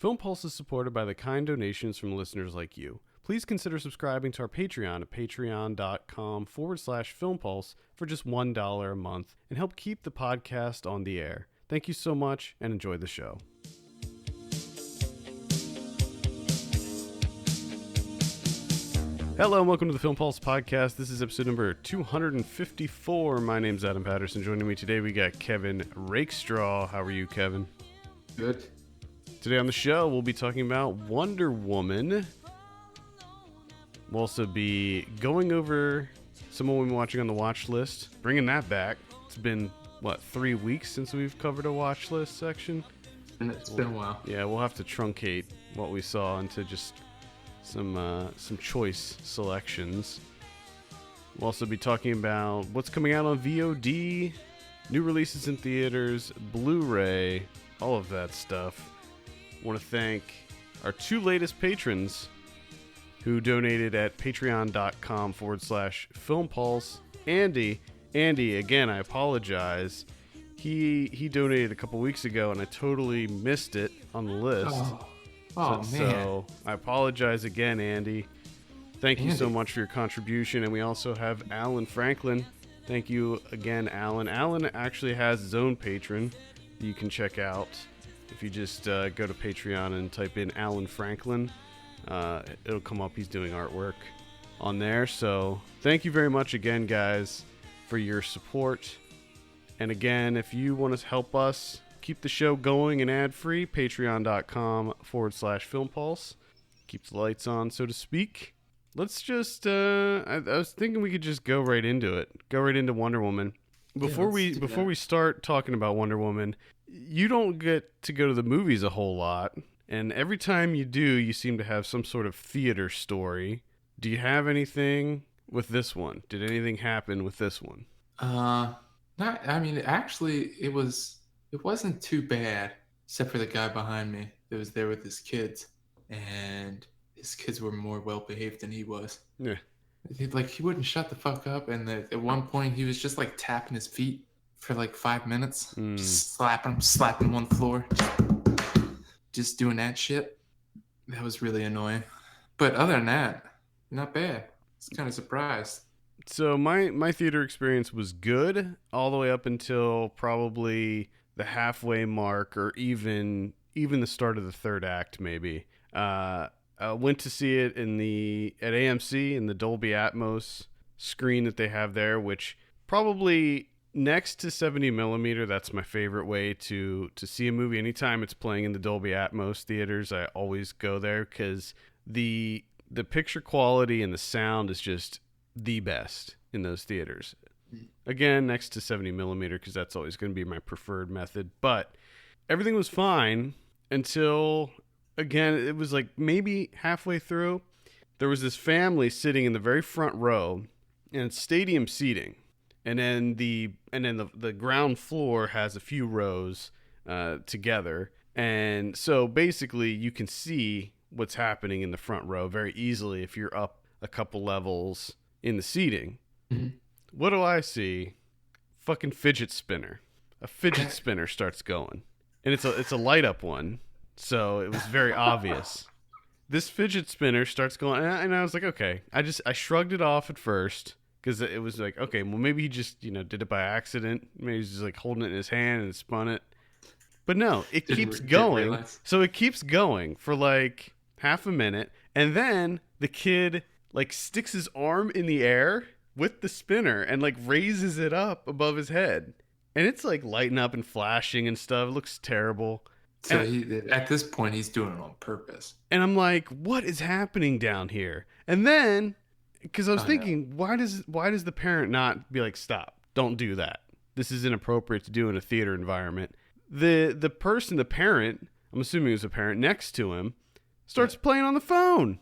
Film Pulse is supported by the kind donations from listeners like you. Please consider subscribing to our Patreon at patreon.com/filmpulse for just $1 a month and help keep the podcast on the air. Thank you so much and enjoy the show. Hello and welcome to the Film Pulse podcast. This is episode number 254. My name's Adam Patterson. Joining me today, we got Kevin Rakestraw. How are you, Kevin? Good. Today on the show, we'll be talking about Wonder Woman. We'll also be going over someone we've been watching on the watch list, bringing that back. It's been, 3 weeks since we've covered a watch list section? And it's been a while. Yeah, we'll have to truncate what we saw into just some choice selections. We'll also be talking about what's coming out on VOD, new releases in theaters, Blu-ray, all of that stuff. I want to thank our two latest patrons who donated at patreon.com/filmpulse. Andy, again, I apologize. He donated a couple weeks ago and I totally missed it on the list. Man. So I apologize again, Andy. Thank you so much for your contribution. And we also have Alan Franklin. Thank you again, Alan. Alan actually has his own patron that you can check out. If you just go to Patreon and type in Alan Franklin, it'll come up. He's doing artwork on there. So thank you very much again, guys, for your support. And again, if you want to help us keep the show going and ad-free, patreon.com/filmpulse. Keep the lights on, so to speak. Let's just, I was thinking we could just go right into it. Go right into Wonder Woman. Before we start talking about Wonder Woman, you don't get to go to the movies a whole lot. And every time you do, you seem to have some sort of theater story. Do you have anything with this one? Did anything happen with this one? It wasn't too bad, except for the guy behind me that was there with his kids, and his kids were more well behaved than he was. Yeah, he wouldn't shut the fuck up, and at one point he was just like tapping his feet for like 5 minutes, just slapping him on the floor, just doing that shit. That was really annoying. But other than that, not bad. I was kind of surprised. So my theater experience was good all the way up until probably the halfway mark, or even the start of the third act, maybe. I went to see it at AMC in the Dolby Atmos screen that they have there, which probably next to 70 millimeter, that's my favorite way to see a movie. Anytime it's playing in the Dolby Atmos theaters, I always go there because the picture quality and the sound is just the best in those theaters. Again, next to 70 millimeter, because that's always going to be my preferred method. But everything was fine until, again, it was like maybe halfway through, there was this family sitting in the very front row, and it's stadium seating. And then the ground floor has a few rows together. And so basically you can see what's happening in the front row very easily if you're up a couple levels in the seating. Mm-hmm. What do I see? Fucking fidget spinner. A fidget spinner starts going. And it's a light up one. So it was very obvious. This fidget spinner starts going, and I was like, okay. I shrugged it off at first because it was like, okay, well maybe he just, did it by accident. Maybe he's just like holding it in his hand and spun it. But no, it keeps going. So it keeps going for like half a minute, and then the kid like sticks his arm in the air with the spinner and like raises it up above his head, and it's like lighting up and flashing and stuff. It looks terrible. So at this point he's doing it on purpose. And I'm like, what is happening down here? And then, because I was thinking, why does the parent not be like, stop, don't do that, this is inappropriate to do in a theater environment? The parent, I'm assuming it was a parent next to him, starts playing on the phone.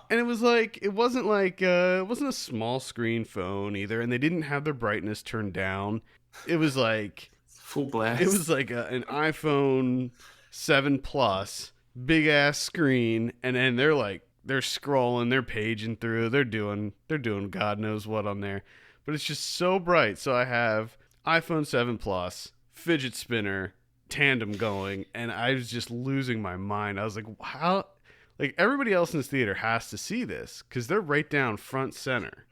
And it wasn't a small screen phone either, and they didn't have their brightness turned down. It was like full blast. It was like an iPhone 7 Plus, big ass screen, and then they're scrolling, they're paging through, they're doing God knows what on there. But it's just so bright. So I have iPhone 7 Plus, fidget spinner, tandem going, and I was just losing my mind. I was like, how? Like everybody else in this theater has to see this because they're right down front center.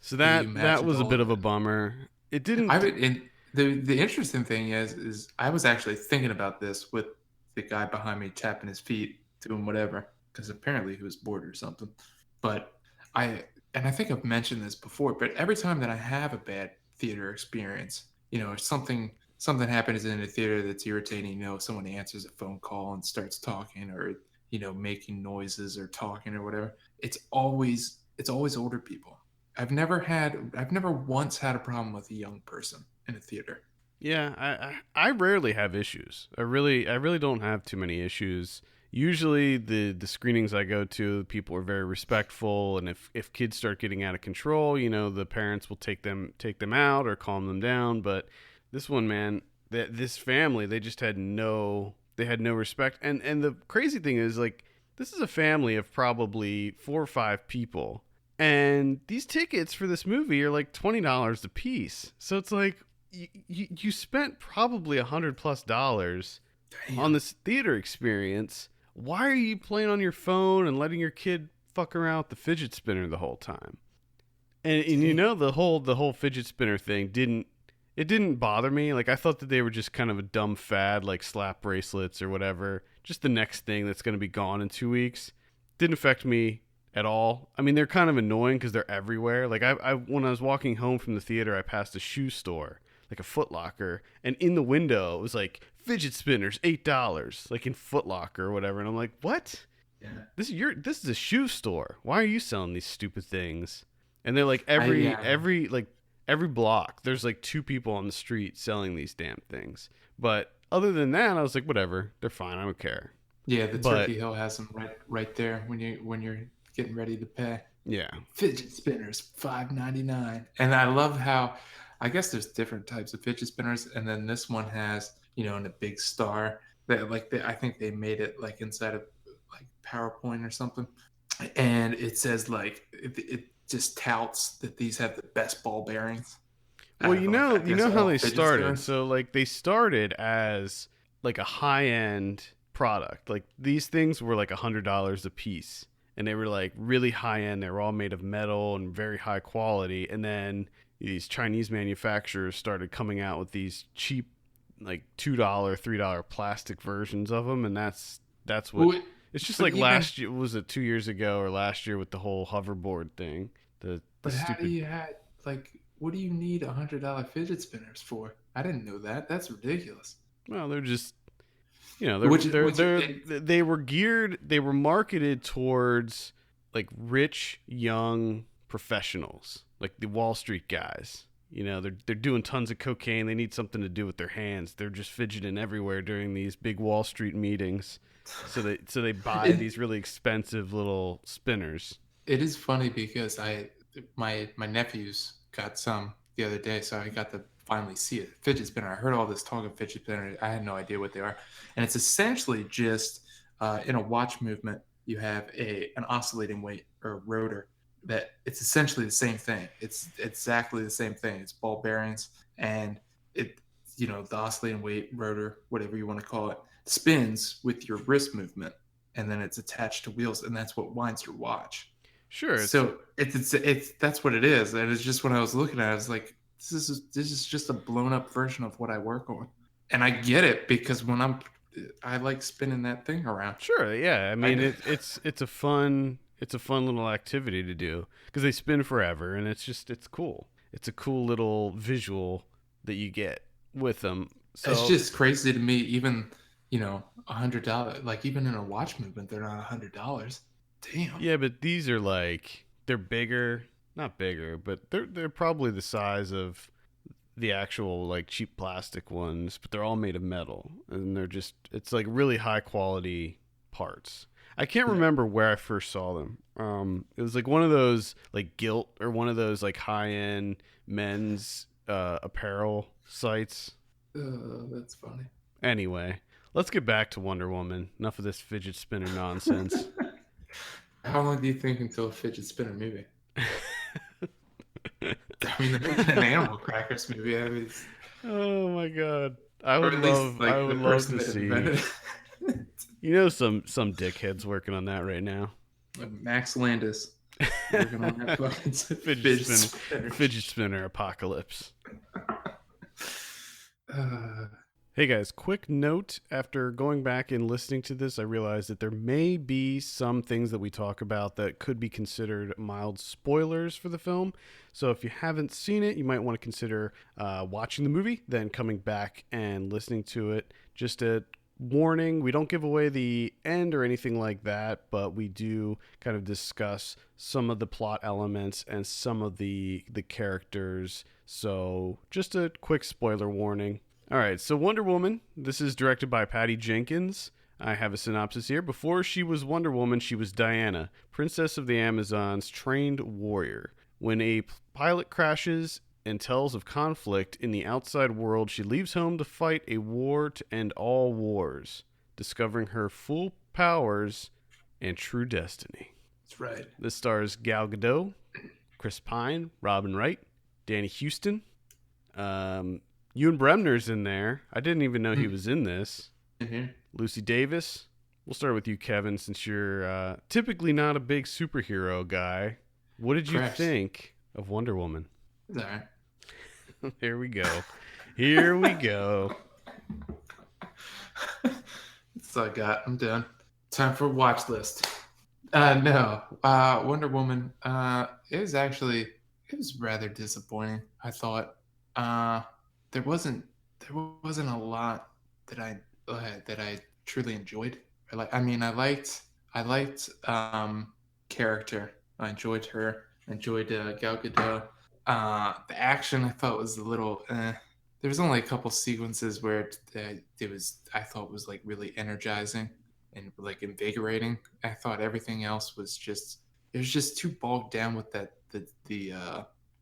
So Yeah, you that imagined was a all bit of of a it. bummer. It I didn't. would, and the interesting thing is I was actually thinking about this with the guy behind me tapping his feet, doing whatever, because apparently he was bored or something. But I and I think I've mentioned this before, but every time that I have a bad theater experience, something happens in a theater that's irritating, someone answers a phone call and starts talking or making noises or talking or whatever, it's always older people. I've never once had a problem with a young person in a theater. Yeah, I rarely have issues. I really don't have too many issues. Usually the screenings I go to, people are very respectful, and if kids start getting out of control, the parents will take them out or calm them down. But this one, man, this family, they just had no respect. And the crazy thing is, like, this is a family of probably 4 or 5 people, and these tickets for this movie are like $20 a piece. So it's like you spent probably $100+ on Damn. this theater experience. Why are you playing on your phone and letting your kid fuck around with the fidget spinner the whole time? And Damn. the whole fidget spinner thing didn't bother me. Like I thought that they were just kind of a dumb fad, like slap bracelets or whatever. Just the next thing that's going to be gone in 2 weeks. Didn't affect me at all. I mean, they're kind of annoying because they're everywhere. Like I when I was walking home from the theater, I passed a shoe store, like a Foot Locker, and in the window it was like fidget spinners $8, like in Foot Locker or whatever. And I'm like, what? Yeah. This is a shoe store. Why are you selling these stupid things? And they're like I yeah. every block, there's like 2 people on the street selling these damn things. But other than that, I was like, whatever, they're fine. I don't care. Yeah, the But Turkey Hill has them right there when you're getting ready to pay. yeah, Fidget spinners, $5.99. And I love how I guess there's different types of fidget spinners, and then this one has, in a big star that I think they made it like inside of like PowerPoint or something. And it says like it just touts that these have the best ball bearings well, out of I you guess know how all they fidget started. spinners. So like they started as like a high end product. Like these things were like $100 a piece, and they were like really high end. They were all made of metal and very high quality. And then these Chinese manufacturers started coming out with these cheap, like $2, $3 plastic versions of them, and that's what. Well, It's just but like even last year. Was it 2 years ago or last year with the whole hoverboard thing? The but how do stupid. you have like what do you need $100 fidget spinners for? I didn't know that. That's ridiculous. Well, they're just Which they were geared, they were marketed towards like rich young professionals, like the Wall Street guys. They're doing tons of cocaine. They need something to do with their hands. They're just fidgeting everywhere during these big Wall Street meetings. So they buy it, these really expensive little spinners. it is funny because my nephews got some the other day, so I got to finally see it. Fidget spinner. I heard all this talk of fidget spinner. I had no idea what they are, and it's essentially just in a watch movement. You have an oscillating weight or rotor that it's essentially the same thing. It's exactly the same thing. It's ball bearings and it the oscillating weight rotor, whatever you want to call it, spins with your wrist movement, and then it's attached to wheels, and that's what winds your watch. Sure, it's So it's that's what it is, and it's just when I was looking at it, I was like, this is just a blown up version of what I work on, and I get it because I like spinning that thing around. sure, yeah. I I mean, it's a fun little activity to do because they spin forever, and it's cool. It's a cool little visual that you get with them. It's So just crazy to me, even $100, like even in a watch movement, they're not $100. Damn. yeah, but these are like they're bigger, not bigger, but they're probably the size of the actual like cheap plastic ones, but they're all made of metal, and it's like really high quality parts. I can't Yeah. remember where I first saw them. It was like one of those like Gilt or one of those like high end men's apparel sites. That's funny. Anyway, let's get back to Wonder Woman. Enough of this fidget spinner nonsense. How long do you think until a fidget spinner movie? I mean, they're making an Animal Crackers movie. I mean, Oh my god. or at least I like the would love person to that see. invented it. Some dickheads working on that right now. Max Landis working on that fucking fidget fidget spinner spinner. fidget spinner apocalypse. Uh, Hey guys, quick note. After going back and listening to this, I realized that there may be some things that we talk about that could be considered mild spoilers for the film. So if you haven't seen it, you might want to consider watching the movie, then coming back and listening to it. Just a warning, we don't give away the end or anything like that, but we do kind of discuss some of the plot elements and some of the characters. So just a quick spoiler warning. All right, so Wonder Woman. This is directed by Patty Jenkins. I have a synopsis here. Before she was Wonder Woman, she was Diana, Princess of the Amazons, trained warrior. When a pilot crashes and tells of conflict in the outside world, she leaves home to fight a war to end all wars, discovering her full powers and true destiny. that's right. This stars Gal Gadot, Chris Pine, Robin Wright, Danny Houston. Ewan Bremner's in there. I didn't even know he was in this. Mm-hmm. Lucy Davis. We'll start with you, Kevin, since you're typically not a big superhero guy. What did you think of Wonder Woman? It's all right. Here we go. Here we go. That's all I got. I'm done. Time for watch list. No. Wonder Woman. It was rather disappointing. I thought. There wasn't a lot that I truly enjoyed. I liked character. I enjoyed her. I enjoyed Gal Gadot. The action I thought was a little. There was only a couple sequences where it was I thought was like really energizing and like invigorating. I thought everything else was just it was just too bogged down with the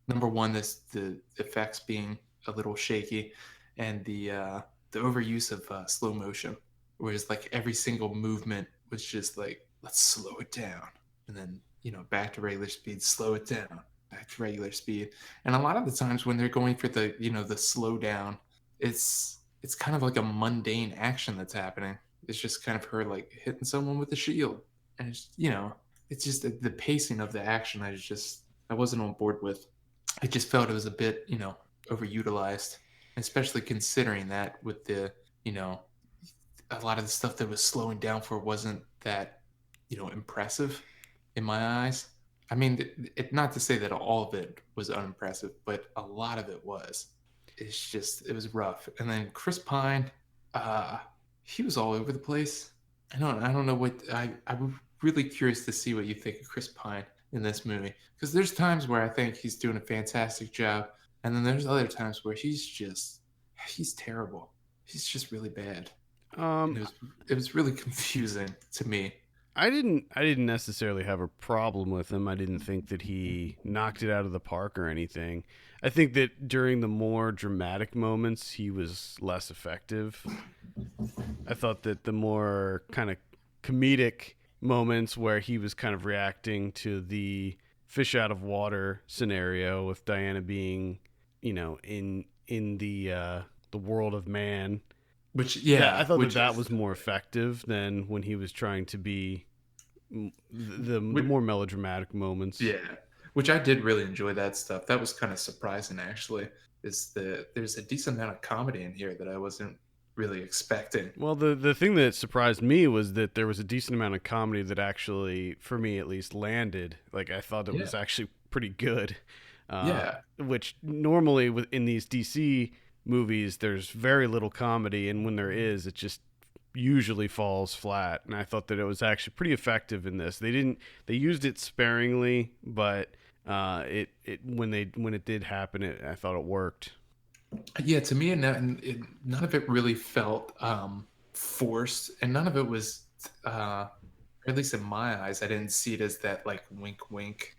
number one, the effects being a little shaky, and the overuse of slow motion, whereas like every single movement was just like, let's slow it down, and then back to regular speed, slow it down, back to regular speed. And a lot of the times when they're going for the slow down, it's kind of like a mundane action that's happening. It's just kind of her like hitting someone with a shield, and it's just the pacing of the action. I wasn't on board with. I just felt it was a bit, overutilized, especially considering that with a lot of the stuff that was slowing down for wasn't that, impressive in my eyes. I mean, not to say that all of it was unimpressive, but a lot of it was. It was rough. And then Chris Pine, he was all over the place. I don't know I'm really curious to see what you think of Chris Pine in this movie, because there's times where I think he's doing a fantastic job, and then there's other times where he's terrible. He's just really bad. And it was really confusing to me. I didn't necessarily have a problem with him. I didn't think that he knocked it out of the park or anything. I think that during the more dramatic moments, he was less effective. I thought that the more kind of comedic moments where he was kind of reacting to the fish out of water scenario with Diana being, in the world of man. I thought that was more effective than when he was trying to be the more melodramatic moments. Yeah, which I did really enjoy that stuff. That was kind of surprising, actually. There's a decent amount of comedy in here that I wasn't really expecting. Well, the thing that surprised me was that there was a decent amount of comedy that actually, for me at least, landed. Like, I thought it was actually pretty good. Which normally in these DC movies, there's very little comedy, and when there is, it just usually falls flat. And I thought that it was actually pretty effective in this. They used it sparingly, but when it did happen, I thought it worked. Yeah, to me, none of it really felt forced, and none of it was, or at least in my eyes, I didn't see it as that like wink, wink,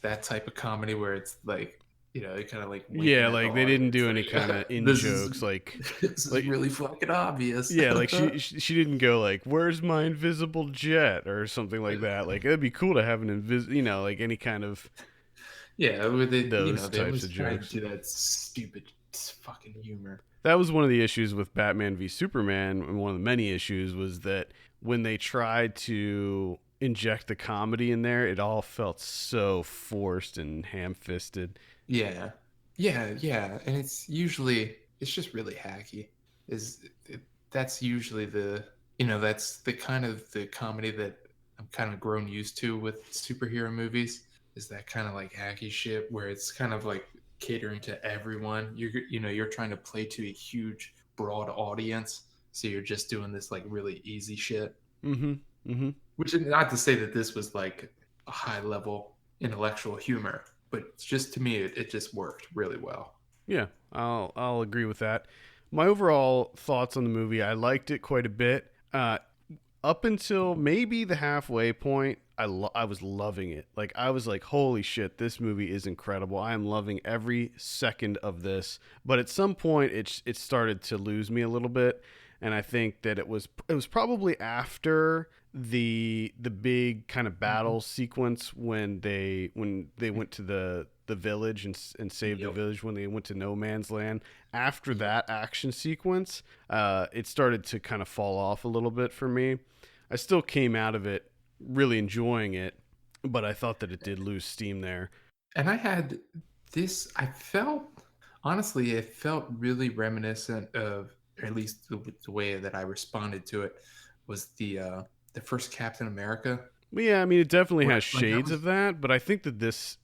that type of comedy where it's like, they kind of like like they didn't do any kind of in jokes like this is really fucking obvious. Yeah, like she didn't go like, "Where's my invisible jet?" or something like that. Like, it'd be cool to have an like any kind of with those they types of jokes. do that stupid It's fucking humor. That was one of the issues with Batman v Superman, and one of the many issues was that when they tried to inject the comedy in there, it all felt so forced and ham-fisted. Yeah, yeah, and it's just really hacky. Is that's usually that's the kind of the comedy that I'm kind of grown used to with superhero movies. Is that kind of like hacky shit where it's kind of like catering to everyone. You're trying to play to a huge broad audience, so you're just doing this like really easy shit. Mm-hmm. Mm-hmm. Which is not to say that this was like a high level intellectual humor, but just to me, it just worked really well. Yeah, I'll agree with that. My overall thoughts on the movie, I liked it quite a bit. Up until maybe the halfway point, I was loving it. Like I was like, holy shit, this movie is incredible. I am loving every second of this. But at some point, it started to lose me a little bit, and I think that it was probably after the big kind of battle sequence when they went to the village and saved the Yep. village when they went to no man's land. After that action sequence, it started to kind of fall off a little bit for me. I still came out of it really enjoying it, but I thought that it did lose steam there. And I had this, I felt, honestly, it felt really reminiscent of, or at least the way that I responded to it was the first Captain America. But yeah, I mean, it definitely has Like that shades was, of that, but I think that this.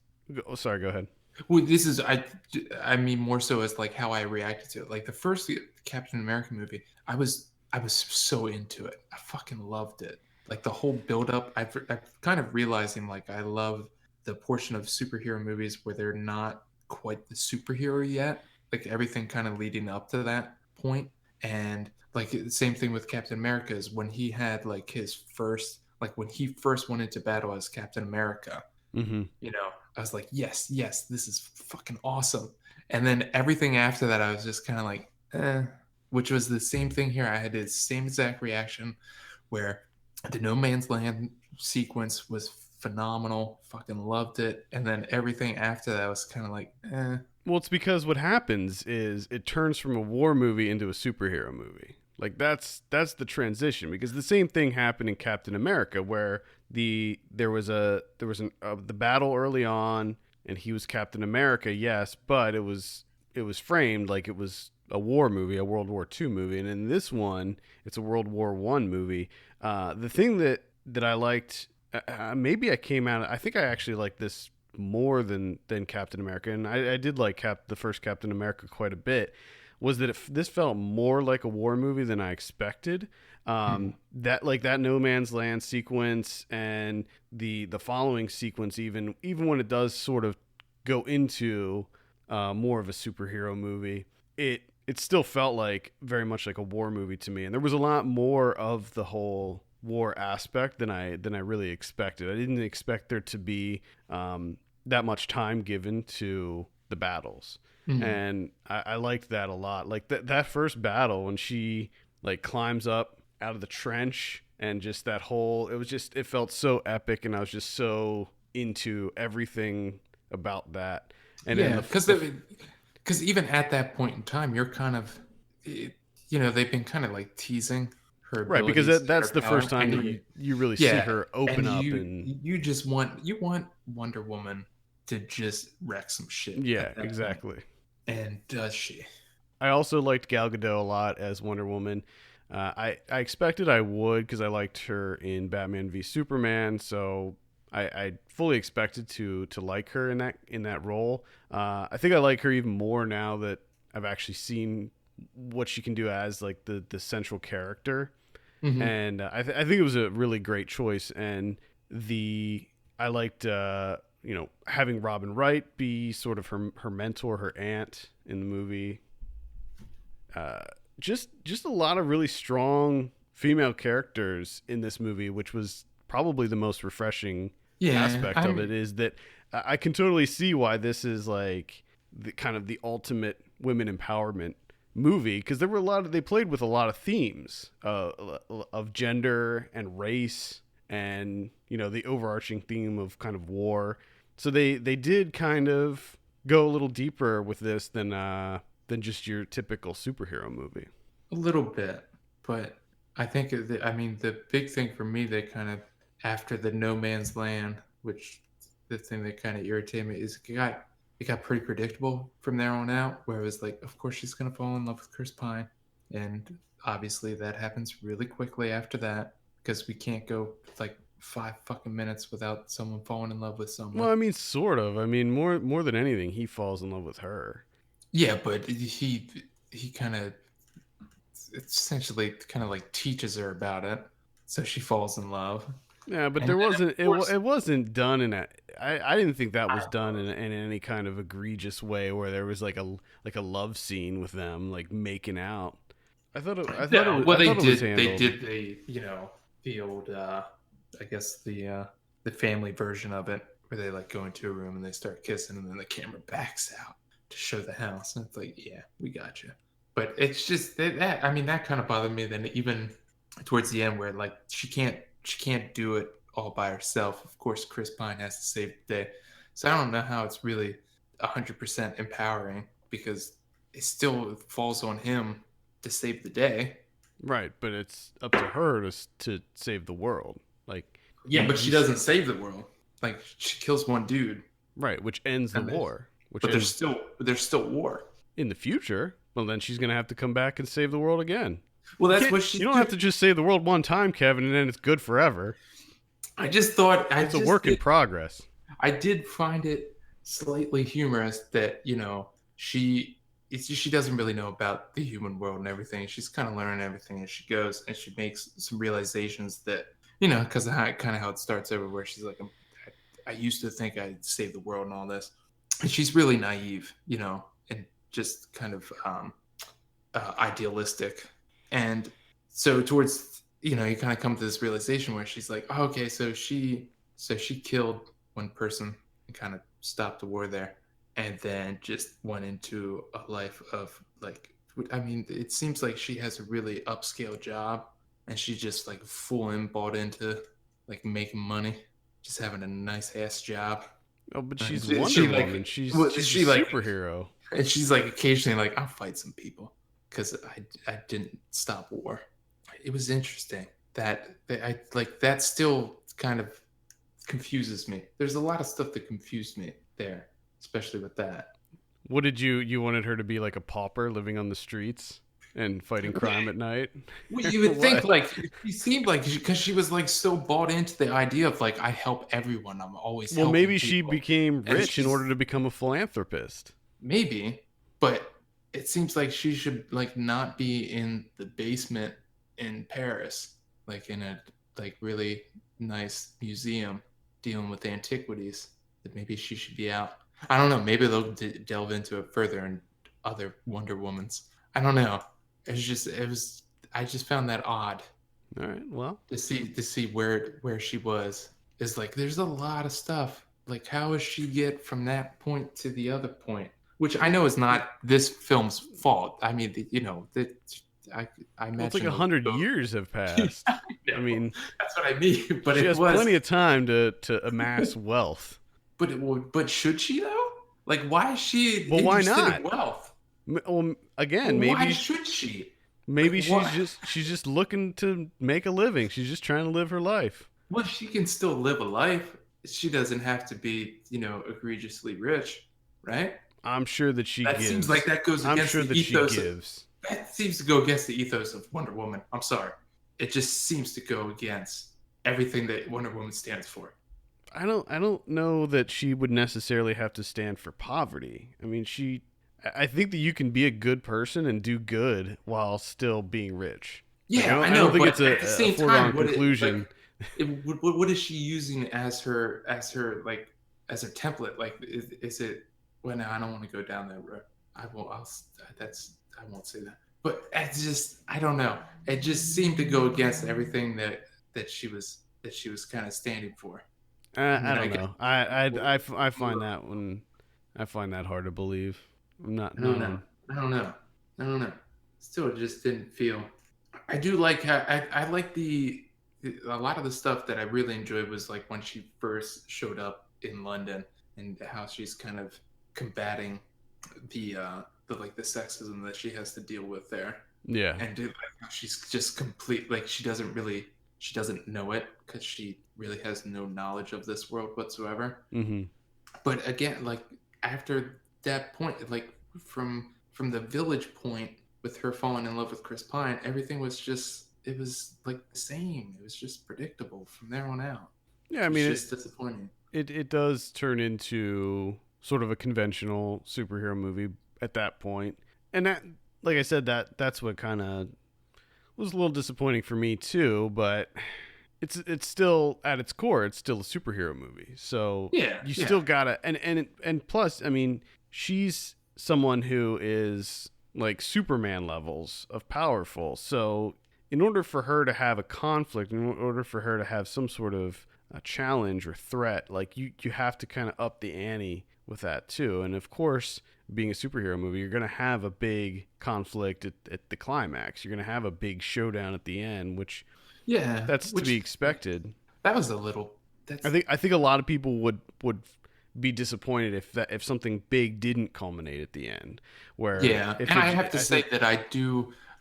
Oh, sorry, go ahead. well, this is, I mean, more so as like how I reacted to it. Like the first Captain America movie, I was so into it. I fucking loved it. Like the whole build up, I've kind of realizing like I love the portion of superhero movies where they're not quite the superhero yet. Like everything kind of leading up to that point. And like the same thing with Captain America is when he had like his first, like when he first went into battle as Captain America, Mm-hmm. I was like, yes, yes, this is fucking awesome. And then everything after that, I was just kind of like, which was the same thing here. I had the same exact reaction where the No Man's Land sequence was phenomenal, fucking loved it. And then everything after that was kind of like, Well, it's because what happens is it turns from a war movie into a superhero movie. Like that's the transition because the same thing happened in Captain America where the battle early on and he was Captain America, yes, but it was framed like it was a war movie, a World War II movie, and in this one, it's a World War One movie. The thing that I liked, maybe I came out. I think I actually liked this more than Captain America, and I did like the first Captain America quite a bit. Was that this felt more like a war movie than I expected? hmm. That like that No Man's Land sequence and the following sequence, even when it does sort of go into more of a superhero movie, it still felt like very much like a war movie to me, and there was a lot more of the whole war aspect than I really expected. I didn't expect there to be that much time given to the battles, Hmm. and I liked that a lot. Like that first battle when she like climbs up out of the trench and just that whole it felt so epic, and I was just so into everything about that. And then Yeah, because even at that point in time, you're kind of, it, they've been kind of like teasing her right, because abilities and that's her the first power, time and that you really see yeah, her open and up. you And you just want Wonder Woman to just wreck some shit yeah, at that point, exactly. and does she? I also liked Gal Gadot a lot as Wonder Woman. I expected I would because I liked her in Batman v Superman, so I fully expected to like her in that role. I think I like her even more now that I've actually seen what she can do as like the central character, Hmm. and I think it was a really great choice. And the I liked having Robin Wright be sort of her mentor, her aunt in the movie. uh, just a lot of really strong female characters in this movie, which was probably the most refreshing Yeah, aspect of it. Is that I can totally see why this is like the kind of the ultimate women empowerment movie because they played with a lot of themes of gender and race and the overarching theme of kind of war. So they did kind of go a little deeper with this than just your typical superhero movie. A little bit, but I think I mean the big thing for me that kind of after the No Man's Land, which the thing that kind of irritated me is it got pretty predictable from there on out. Where it was like, of course she's gonna fall in love with Chris Pine, and obviously that happens really quickly after that because we can't go like 5 fucking minutes without someone falling in love with Well, someone. I mean, sort of. I mean, more than anything, he falls in love with her. Yeah, but he kind of essentially kind of like teaches her about it, so she falls in love. Yeah, but And there then wasn't of course, it wasn't done in a. I didn't think that I was don't done know. in any kind of egregious way where there was like a love scene with them like making out. No, well I thought it was they handled. did the old I guess the family version of it where they like go into a room and they start kissing and then the camera backs out to show the house and it's like, yeah, we got you. But it's just that I mean that kind of bothered me then even towards the end where like she can't do it all by herself. Of course Chris Pine has to save the day. So I don't know how it's really 100% empowering because it still falls on him to save the day. Right, but it's up to her to save the world. Like Yeah, but she you doesn't save the world. Like she kills one dude, right, which ends the and war, which but there's ends still war. in the future. Well, then she's gonna have to come back and save the world again. Well, You that's can't. what You she's don't have doing. to just save the world one time, Kevin, and then it's good forever. It's a work in progress. I did find it slightly humorous that she doesn't really know about the human world and everything. She's kind of learning everything as she goes, and she makes some realizations that because of how it starts over, where she's like, I used to think I'd save the world and all this, and she's really naive, and just kind of idealistic, and so towards you kind of come to this realization where she's like, oh, okay, so she killed one person and kind of stopped the war there and then just went into a life of like I mean it seems like she has a really upscale job and she just like full in bought into like making money, just having a nice ass job. Oh, but And she's Wonder she Woman. like well, She's a she like superhero. and she's like occasionally like I'll fight some people because I didn't stop war. It was interesting that I like that still kind of confuses me. There's a lot of stuff that confused me there, especially with that. What did you wanted her to be like a pauper living on the streets and fighting crime at night? Well, you would think What? like she seemed like because she was like so bought into the idea of like I help everyone, I'm always Well, helping maybe she people, became and rich in she's order to become a philanthropist. maybe, but it seems like she should like not be in the basement in Paris, like in a like really nice museum dealing with antiquities. That maybe she should be out. I don't know. Maybe they'll delve into it further in other Wonder Womans. I don't know. It was. I just found that odd All right. Well, to see where she was. Is like there's a lot of stuff. Like how does she get from that point to the other point? Which I know is not this film's fault. I mean, that I I well, it's like imagine a those, hundred those years have passed. I I know. mean, That's what I mean. But she it has was. plenty of time to amass wealth. But should she though? Like, why is she Well, why interested not? in wealth? Well, again, Why should she? Like, maybe what? she's just looking to make a living. She's just trying to live her life. Well, she can still live a life. She doesn't have to be, egregiously rich, right? I'm sure that she That seems like gives. that goes I'm against sure the that she ethos. gives. That seems to go against the ethos of Wonder Woman. I'm sorry. It just seems to go against everything that Wonder Woman stands for. I don't know that she would necessarily have to stand for poverty. I mean, I think that you can be a good person and do good while still being rich. Like, Yeah, I I don't know, think but it's at the a same foregone time, what it conclusion. like, what is she using as her like as a template? Like, is it? Well, no, I don't want to go down that road. I will. I won't say that. But I don't know. It just seemed to go against everything that she was kind of standing for. I I mean, don't know. I find that one. I find that hard to believe. I'm not I don't not know. on. I don't know. I don't know. Still, it just didn't feel. I do like how I like a lot of the stuff that I really enjoyed was like when she first showed up in London and how she's kind of combating the the sexism that she has to deal with there, Yeah. and she's just complete, like she doesn't know it because she really has no knowledge of this world whatsoever. Mm-hmm. But again, like after that point, like from the village point with her falling in love with Chris Pine, everything was just, it was like the same. It was just predictable from there on out. Yeah, I It's mean just disappointing. it does turn into sort of a conventional superhero movie at that point. And that, like I said, that's what kind of was a little disappointing for me too, but it's still at its core, it's still a superhero movie. So Yeah, you yeah, still gotta, and plus, I mean, she's someone who is like Superman levels of powerful. So in order for her to have a conflict, in order for her to have some sort of a challenge or threat, like you have to kind of up the ante with that too. And of course, being a superhero movie, you're going to have a big conflict at the climax. You're going to have a big showdown at the end, which yeah. that's to be Which expected. that was a little. That's I think a lot of people would be disappointed if something big didn't culminate at the end. Where Yeah, if and I it, have to I say think that I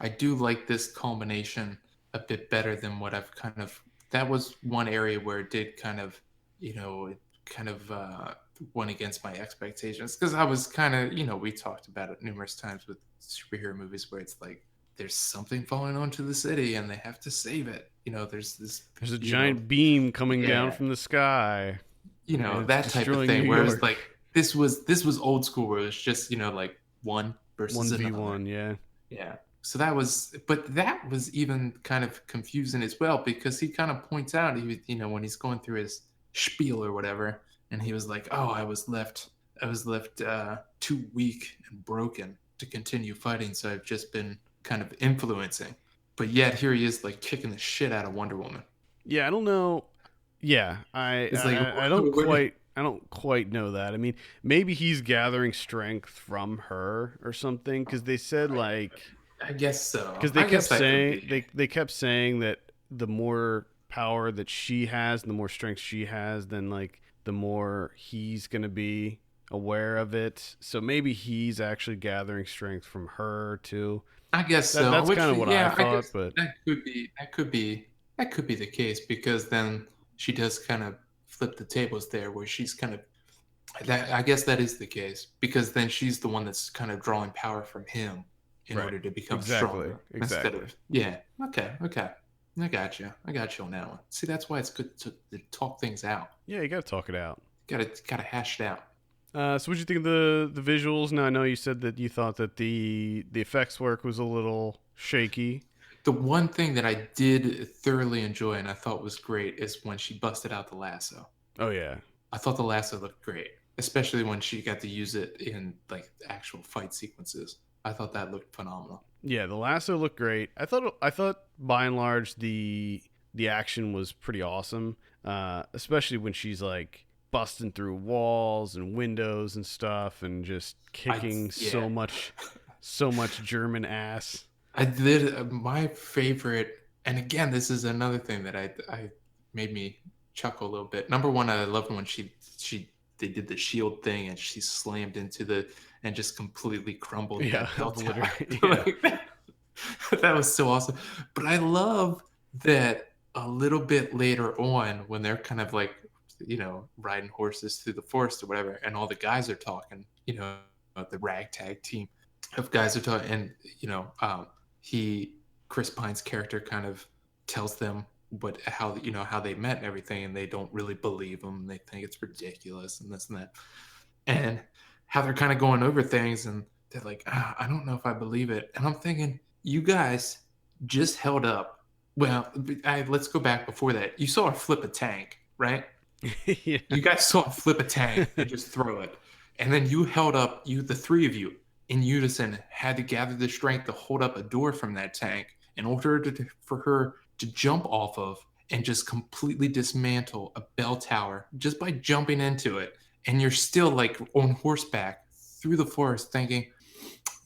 do like this culmination a bit better than what I've kind of. That was one area where it did kind of, it kind of went against my expectations because I was kind of, we talked about it numerous times with superhero movies where it's like there's something falling onto the city and they have to save it. There's this, there's a giant beam coming down yeah, from the sky and it's that type of destroying New thing. Whereas York. like this was old school where it's just like one versus One v another. one, yeah. Yeah. So that was, but that was even kind of confusing as well because he kind of points out, when he's going through his spiel or whatever, and he was like, "Oh, I was left too weak and broken to continue fighting, so I've just been kind of influencing." But yet here he is, like kicking the shit out of Wonder Woman. Yeah, I don't know. Yeah, It's like, I don't quite know that. I mean, maybe he's gathering strength from her or something because they said like I guess so. because they I kept guess that could saying be. they kept saying that the more power that she has and the more strength she has, then like the more he's gonna be aware of it. So maybe he's actually gathering strength from her too. I guess so. That's Which, kind of what I yeah, I thought, guess but that could be the case because then she does kind of flip the tables there, where she's kind of that. I guess that is the case because then she's the one that's kind of drawing power from him in right, order to become exactly, stronger instead exactly. of, yeah. Okay, okay. I got you on that one. See, that's why it's good to talk things out. Yeah, you gotta talk it out. Gotta hash it out. So, what do you think of the visuals? Now, I know you said that you thought that the effects work was a little shaky. The one thing that I did thoroughly enjoy and I thought was great is when she busted out the lasso. Oh yeah, I thought the lasso looked great, especially when she got to use it in like actual fight sequences. I thought that looked phenomenal. yeah. The lasso looked great. I thought by and large the action was pretty awesome, especially when she's like busting through walls and windows and stuff, and just kicking Yeah, so much German ass. I did my favorite, and again, this is another thing that I made me chuckle a little bit. Number one, I loved when she they did the shield thing and she slammed into the and just completely crumbled Yeah, that bell tower. obliterate. Yeah, Like, that was so awesome. But I love that a little bit later on when they're kind of like, riding horses through the forest or whatever, and all the guys are talking, the ragtag team of guys are talking, and he Chris Pine's character kind of tells them how they met and everything, and they don't really believe him. They think it's ridiculous and this and that, and how they're kind of going over things, and they're like, I don't know if I believe it. And I'm thinking, you guys just held up. Well, let's go back before that. You saw her flip a tank, right? yeah, You guys saw him flip a tank and just throw it. And then you held up, the three of you in unison had to gather the strength to hold up a door from that tank in order for her to jump off of and just completely dismantle a bell tower just by jumping into it. And you're still like on horseback through the forest thinking,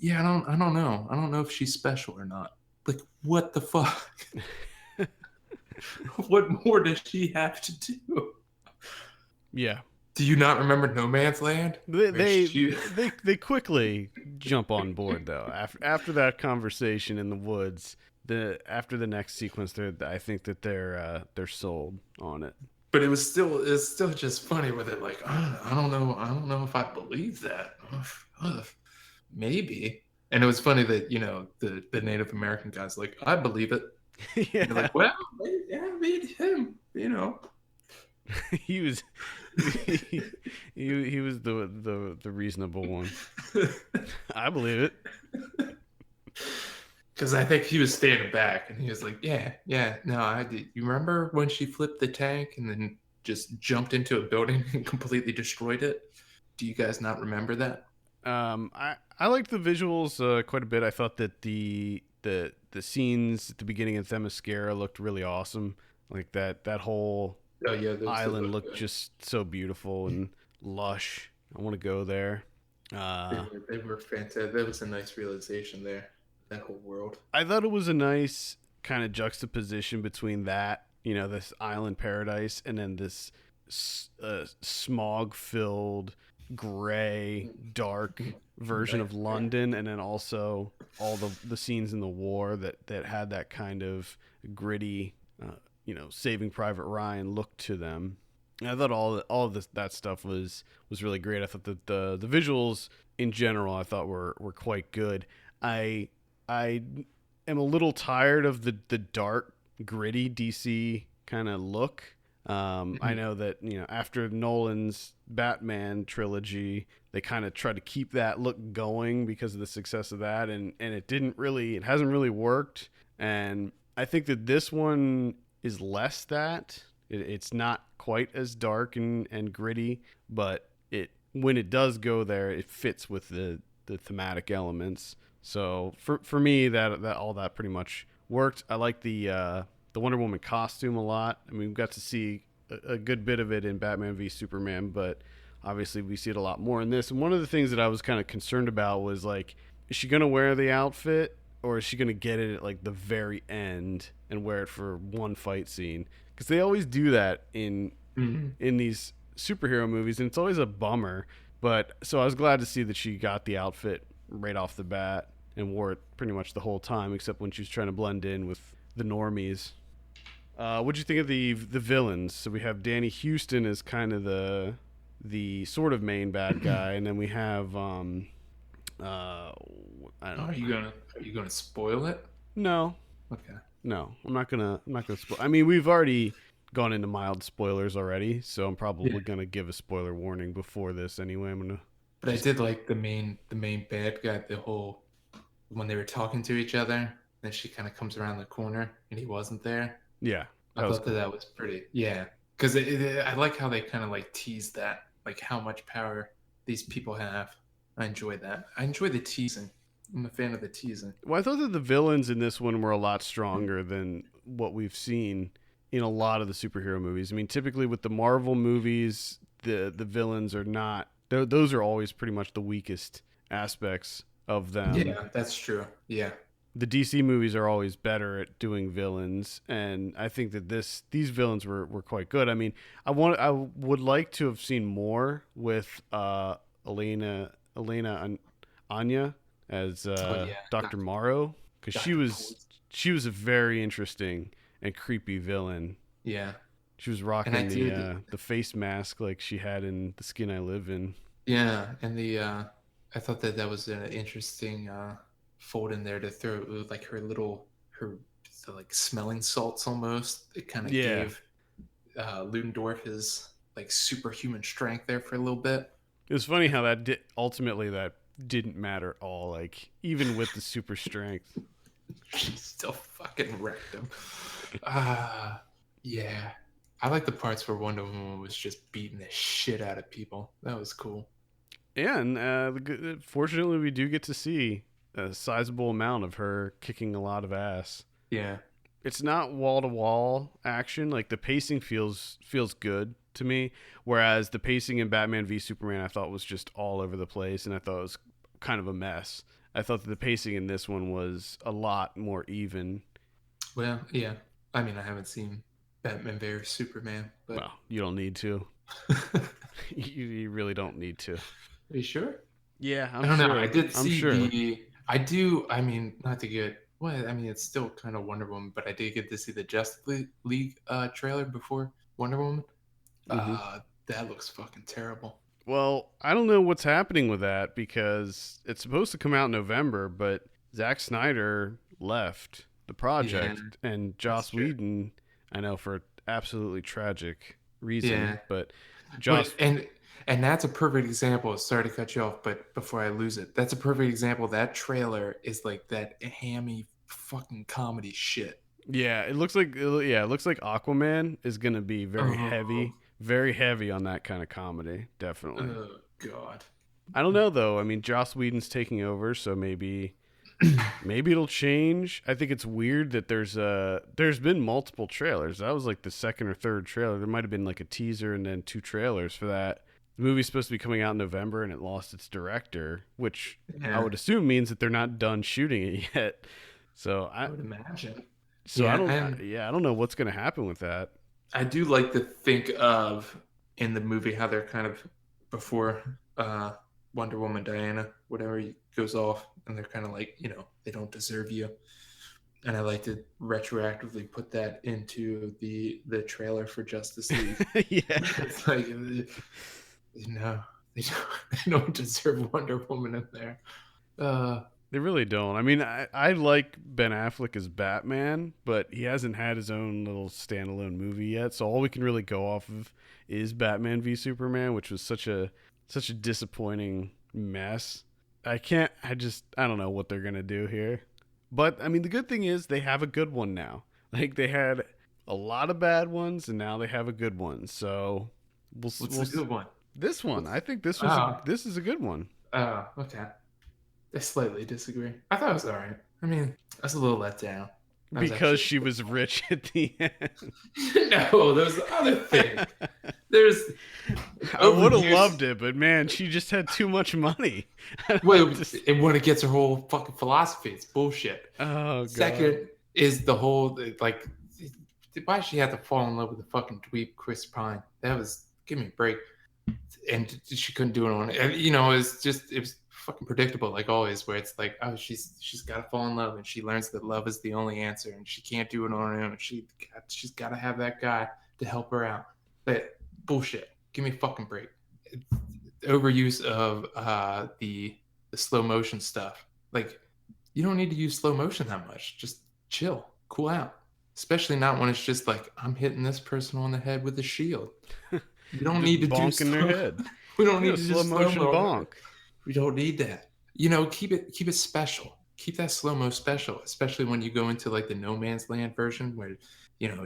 yeah, I don't know. I don't know if she's special or not. Like, what the fuck? What more does she have to do? yeah. Do you not remember No Man's Land? They Where they she, they quickly jump on board though. After that conversation in the woods, the after the next sequence, I think that they're sold on it. but it's still just funny with it. Like I don't know if I believe that. Ugh, maybe. And it was funny that the Native American guy's like, I believe it. And you're Yeah, like, well, yeah, maybe him. he was he was the reasonable one. I believe it. Because I think he was standing back and he was like, yeah, yeah, no, I did. You remember when she flipped the tank and then just jumped into a building and completely destroyed it? Do you guys not remember that? I liked the visuals quite a bit. I thought that the scenes at the beginning of Themyscira looked really awesome. Like that whole Oh yeah, those did island look looked good. just so beautiful and lush. I want to go there. Uh, They were fantastic. That was a nice realization there. That whole world. I thought it was a nice kind of juxtaposition between that, this island paradise, and then this smog filled, gray, dark version of Nightmare. London, and then also all the scenes in the war that had that kind of gritty, Saving Private Ryan look to them. And I thought all of that stuff was really great. I thought that the visuals in general I thought were quite good. I I am a little tired of the dark, gritty DC kind of look. I know that after Nolan's Batman trilogy, they kind of tried to keep that look going because of the success of that, and it hasn't really worked. And I think that this one is less that. It's not quite as dark and gritty, but it when it does go there, it fits with the thematic elements. So for me, that all that pretty much worked. I like the Wonder Woman costume a lot. I mean, we got to see a good bit of it in Batman v Superman, but obviously we see it a lot more in this. And one of the things that I was kind of concerned about was like, is she gonna wear the outfit or is she gonna get it at like the very end and wear it for one fight scene? Because they always do that Mhm. in these superhero movies, and it's always a bummer. But so I was glad to see that she got the outfit right off the bat and wore it pretty much the whole time, except when she was trying to blend in with the normies. What'd you think of the villains? So we have Danny Houston as kind of the sort of main bad guy, and then we have uh, I don't know. Are you gonna spoil it? No, Okay. no, I'm not gonna spoil. I mean, we've already gone into mild spoilers already, so I'm Yeah. probably gonna give a spoiler warning before this anyway. I'm gonna But I just did like the main bad guy, the whole when they were talking to each other, then she kind of comes around the corner and he wasn't there. yeah, I that was thought that cool. that was pretty, yeah. Because I like how they kind of like tease that, like how much power these people have. I enjoy that. I enjoy the teasing. I'm a fan of the teasing. Well, I thought that the villains in this one were a lot stronger than what we've seen in a lot of the superhero movies. I mean, typically with the Marvel movies, the villains are not. Those are always pretty much the weakest aspects of them. Yeah, that's true. Yeah. The DC movies are always better at doing villains, and I think that these villains were quite good. I mean, I would like to have seen more with Elena Anya as Oh yeah, Dr. Morrow, because Doctor Poison. she was a very interesting and creepy villain. Yeah, She was and I rocking did. the face mask like she had in The Skin I Live In. Yeah, and I thought that that was an interesting fold in there to throw like her like smelling salts almost. It kind of Yeah, gave Ludendorff his like superhuman strength there for a little bit. it was funny how ultimately that didn't matter at all. Like even with the super strength. She still fucking wrecked him. Ah, yeah. I like the parts where Wonder Woman was just beating the shit out of people. That was cool. And fortunately, we do get to see a sizable amount of her kicking a lot of ass. Yeah. It's not wall to wall action. Like the pacing feels good to me, whereas the pacing in Batman v Superman I thought was just all over the place, and I thought it was kind of a mess. I thought that the pacing in this one was a lot more even. Well, yeah. I mean, I haven't seen Batman vs Superman, but Well, you don't need to. You really don't need to. Are you sure? Yeah, I I'm don't know. I sure. did I'm see sure. the. I do. I mean, not to get. Well, I mean, it's still kind of Wonder Woman, but I did get to see the Justice League trailer before Wonder Woman. Hmm. That looks fucking terrible. Well, I don't know what's happening with that because it's supposed to come out in November, but Zack Snyder left the Yeah, project, and that's Joss true. Whedon, I know for absolutely tragic reason, Yeah, but but Joss, and that's a perfect example. Sorry to cut you off, but before I lose it, that's a perfect example. That trailer is like that hammy fucking comedy shit. yeah, it looks like Aquaman is gonna be Oh, very heavy on that kind of comedy, definitely. oh God. I don't know though. I mean, Joss Whedon's taking over, so maybe it'll change. I think it's weird that there's been multiple trailers. That was like the second or third trailer. There might have been like a teaser and then two trailers for that. The movie's supposed to be coming out in November and it lost its director, which I Yeah, would assume means that they're not done shooting it yet. So I I would imagine. so I Yeah, don't and yeah, I don't know what's going to happen with that. I do like to think of in the movie how they're kind of before Wonder Woman Diana, whatever goes off, and they're kind of like, they don't deserve you. And I like to retroactively put that into the trailer for Justice League. Yeah. It's like, no, they don't, they don't deserve Wonder Woman in there. Uh, They really don't. I mean, I like Ben Affleck as Batman, but he hasn't had his own little standalone movie yet. So all we can really go off of is Batman v Superman, which was such a disappointing mess. I don't know what they're gonna do here. But I mean, the good thing is they have a good one now. Like they had a lot of bad ones, and now they have a good one. So what's we'll the good one? this one. What's I think oh this is a good one. okay. I slightly disagree. I thought it was all right. I mean, I was a little let down. I was Because actually she was rich at the end. no. There's the other thing. There's I over would the have years. loved it, but man, she just had too much money. I Well, just, and when it gets her whole fucking philosophy, it's bullshit. oh god, Second is the whole like, why she had to fall in love with the fucking dweeb Chris Pine? That was give me a break. And she couldn't do it on it. It was fucking predictable, like always, where it's like, oh, she's got to fall in love, and she learns that love is the only answer, and she can't do it on her own. She's got to have that guy to help her out. But bullshit. Give me a fucking break. Overuse of the slow motion stuff. Like, you don't need to use slow motion that much. Just chill, cool out. Especially not when it's just like I'm hitting this person on the head with a shield. We don't just need to do bonking their slow. head. We don't You know, need to slow just slow motion mo. bonk. We don't need that. Keep it special. Keep that slow mo special, especially when you go into like the No Man's Land version where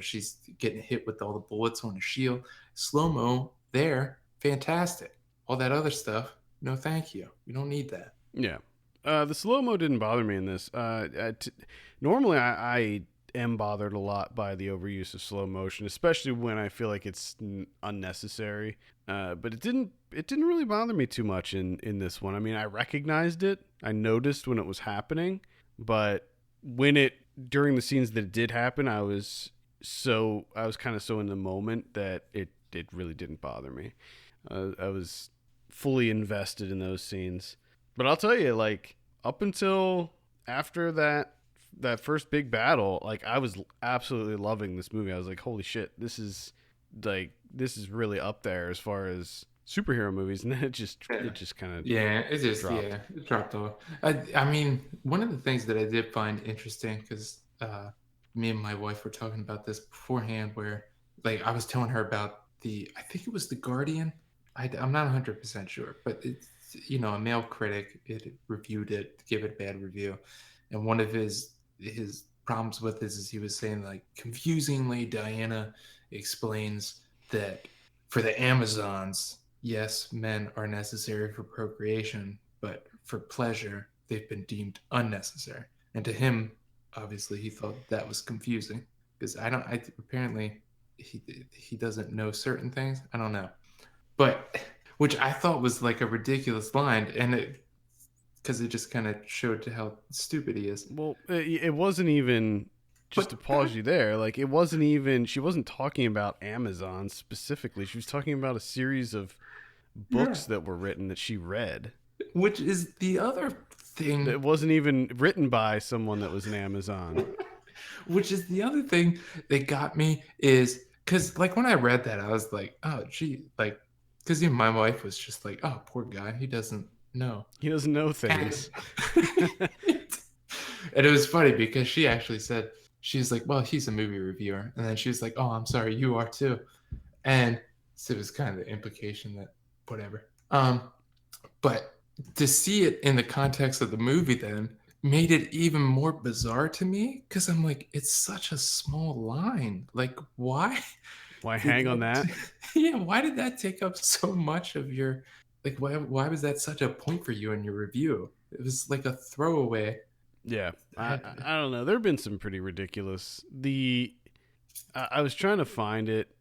she's getting hit with all the bullets on the shield. Slow mo there, fantastic. All that other stuff, no, thank you. We don't need that. Yeah, the slow mo didn't bother me in this. Normally, I am bothered a lot by the overuse of slow motion, especially when I feel like it's unnecessary. But it didn't really bother me too much in this one. I mean, I recognized it. I noticed when it was happening, but when it during the scenes that it did happen, I was kind of so in the moment that it really didn't bother me. I was fully invested in those scenes. But I'll tell you, like up until after that first big battle, like I was absolutely loving this movie. I was like, holy shit, this is really up there as far as superhero movies. And then Yeah. it just kind of Yeah, dropped. it dropped off. I mean, one of the things that I did find interesting because me and my wife were talking about this beforehand, where like I was telling her about I think it was the Guardian. I'm not 100% sure, but it's a male critic it reviewed it, gave it a bad review, and one of his problems with this is he was saying like confusingly Diana explains that for the Amazons, yes, men are necessary for procreation, but for pleasure, they've been deemed unnecessary. And to him, obviously, he thought that was confusing because apparently he doesn't know certain things. I don't know, but which I thought was like a ridiculous line, and because it just kind of showed to how stupid he is. Well, it wasn't even just to But pause you there. Like she wasn't talking about Amazon specifically. She was talking about a series of books Yeah. that were written that she read. Which is the other It thing. wasn't even written by someone that was in Amazon. Which is the other thing that got me is because like when I read that, I was like, oh gee, like because even my wife was just like, oh poor guy, he doesn't know. He doesn't know And things. and it was funny because she actually said, she's like, well, he's a movie reviewer. And then she was like, oh, I'm sorry, you are too. And so it was kind of the implication that whatever. But to see it in the context of the movie then made it even more bizarre to me because I'm like, it's such a small line. Like, why Why did hang on that? that? Yeah, why did that take up so much of your like? Why was that such a point for you in your review? It was like a throwaway. Yeah, I had, I don't know. There have been some pretty ridiculous. I was trying to find it.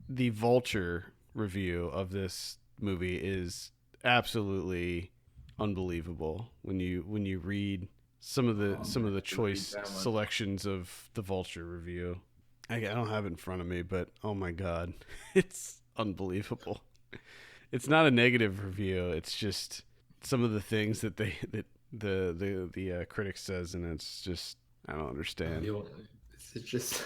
The Vulture review of this movie is absolutely unbelievable when you read oh some man, of the I can read choice that one. selections of the Vulture review. I don't have it in front of me, but oh my god, it's unbelievable. It's not a negative review. It's just some of the things that the critic says, and it's just I don't understand. Is it just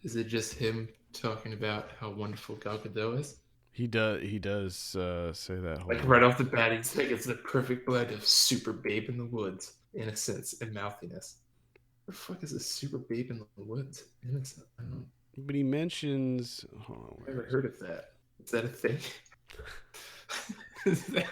is it just him talking about how wonderful Gal Gadot is? He does say that. Hold Like on. right off the bat, he's like it's the perfect blend of super babe in the woods, innocence, and mouthiness. The fuck is a super babe in the woods? Innocent. I don't know. But he mentions. Hold on, I've never where is heard of that. Is that a thing? is, that,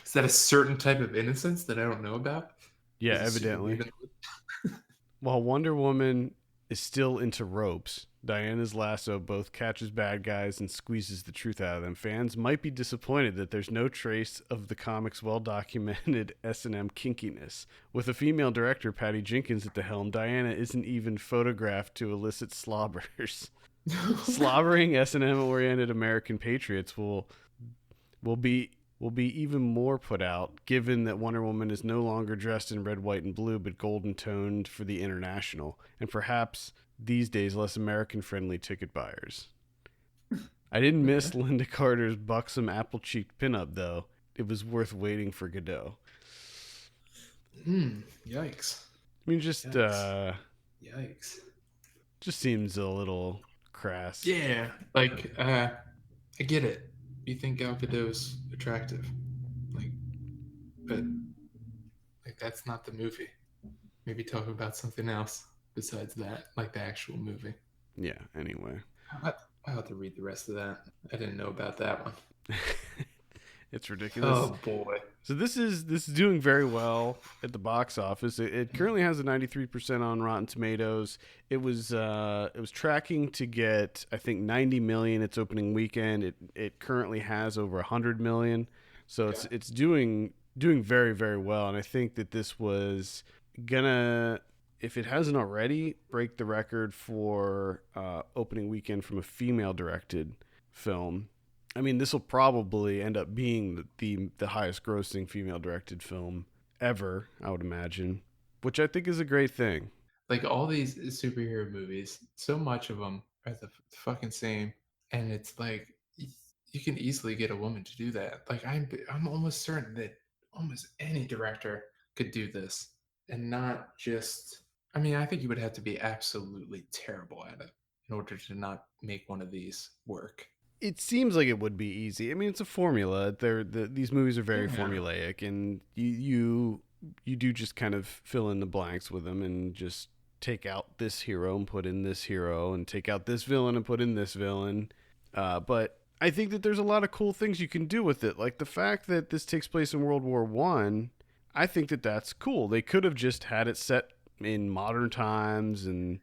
is that a certain type of innocence that I don't know about? Yeah, Is a super evidently. babe in the woods? While Wonder Woman is still into ropes, Diana's lasso both catches bad guys and squeezes the truth out of them. Fans might be disappointed that there's no trace of the comic's well-documented S&M kinkiness. With a female director, Patty Jenkins, at the helm, Diana isn't even photographed to elicit slobbers. Slobbering S&M oriented American patriots will be will be even more put out given that Wonder Woman is no longer dressed in red, white, and blue, but golden toned for the international, and perhaps these days less American friendly ticket buyers. I didn't Okay. miss Linda Carter's buxom apple cheeked pinup, though. It was worth waiting for Godot. Yikes. I mean, Yikes. Yikes. just seems a little crass. Yeah, like I get it. You think Gal Gadot's attractive, like, but like that's not the movie. Maybe talk about something else besides that, like the actual movie. Yeah, anyway. I, I have to read the rest of that. I didn't know about that one. It's ridiculous. Oh boy. So this is doing very well at the box office. It currently has a 93% on Rotten Tomatoes. It was tracking to get I think 90 million its opening weekend. It currently has over 100 million. So Okay. it's doing very very well, and I think that this was gonna, if it hasn't already, break the record for opening weekend from a female directed film. I mean, this will probably end up being the highest grossing female directed film ever, I would imagine, which I think is a great thing. Like all these superhero movies, so much of them are the fucking same, and it's like you can easily get a woman to do that. Like I'm almost certain that almost any director could do this, and not just. I mean, I think you would have to be absolutely terrible at it in order to not make one of these work. It seems like it would be easy. I mean, it's a formula. These movies are very Yeah. formulaic, and you do just kind of fill in the blanks with them, and just take out this hero and put in this hero, and take out this villain and put in this villain. But I think that there's a lot of cool things you can do with it, like the fact that this takes place in World War I. I think that that's cool. They could have just had it set in modern times and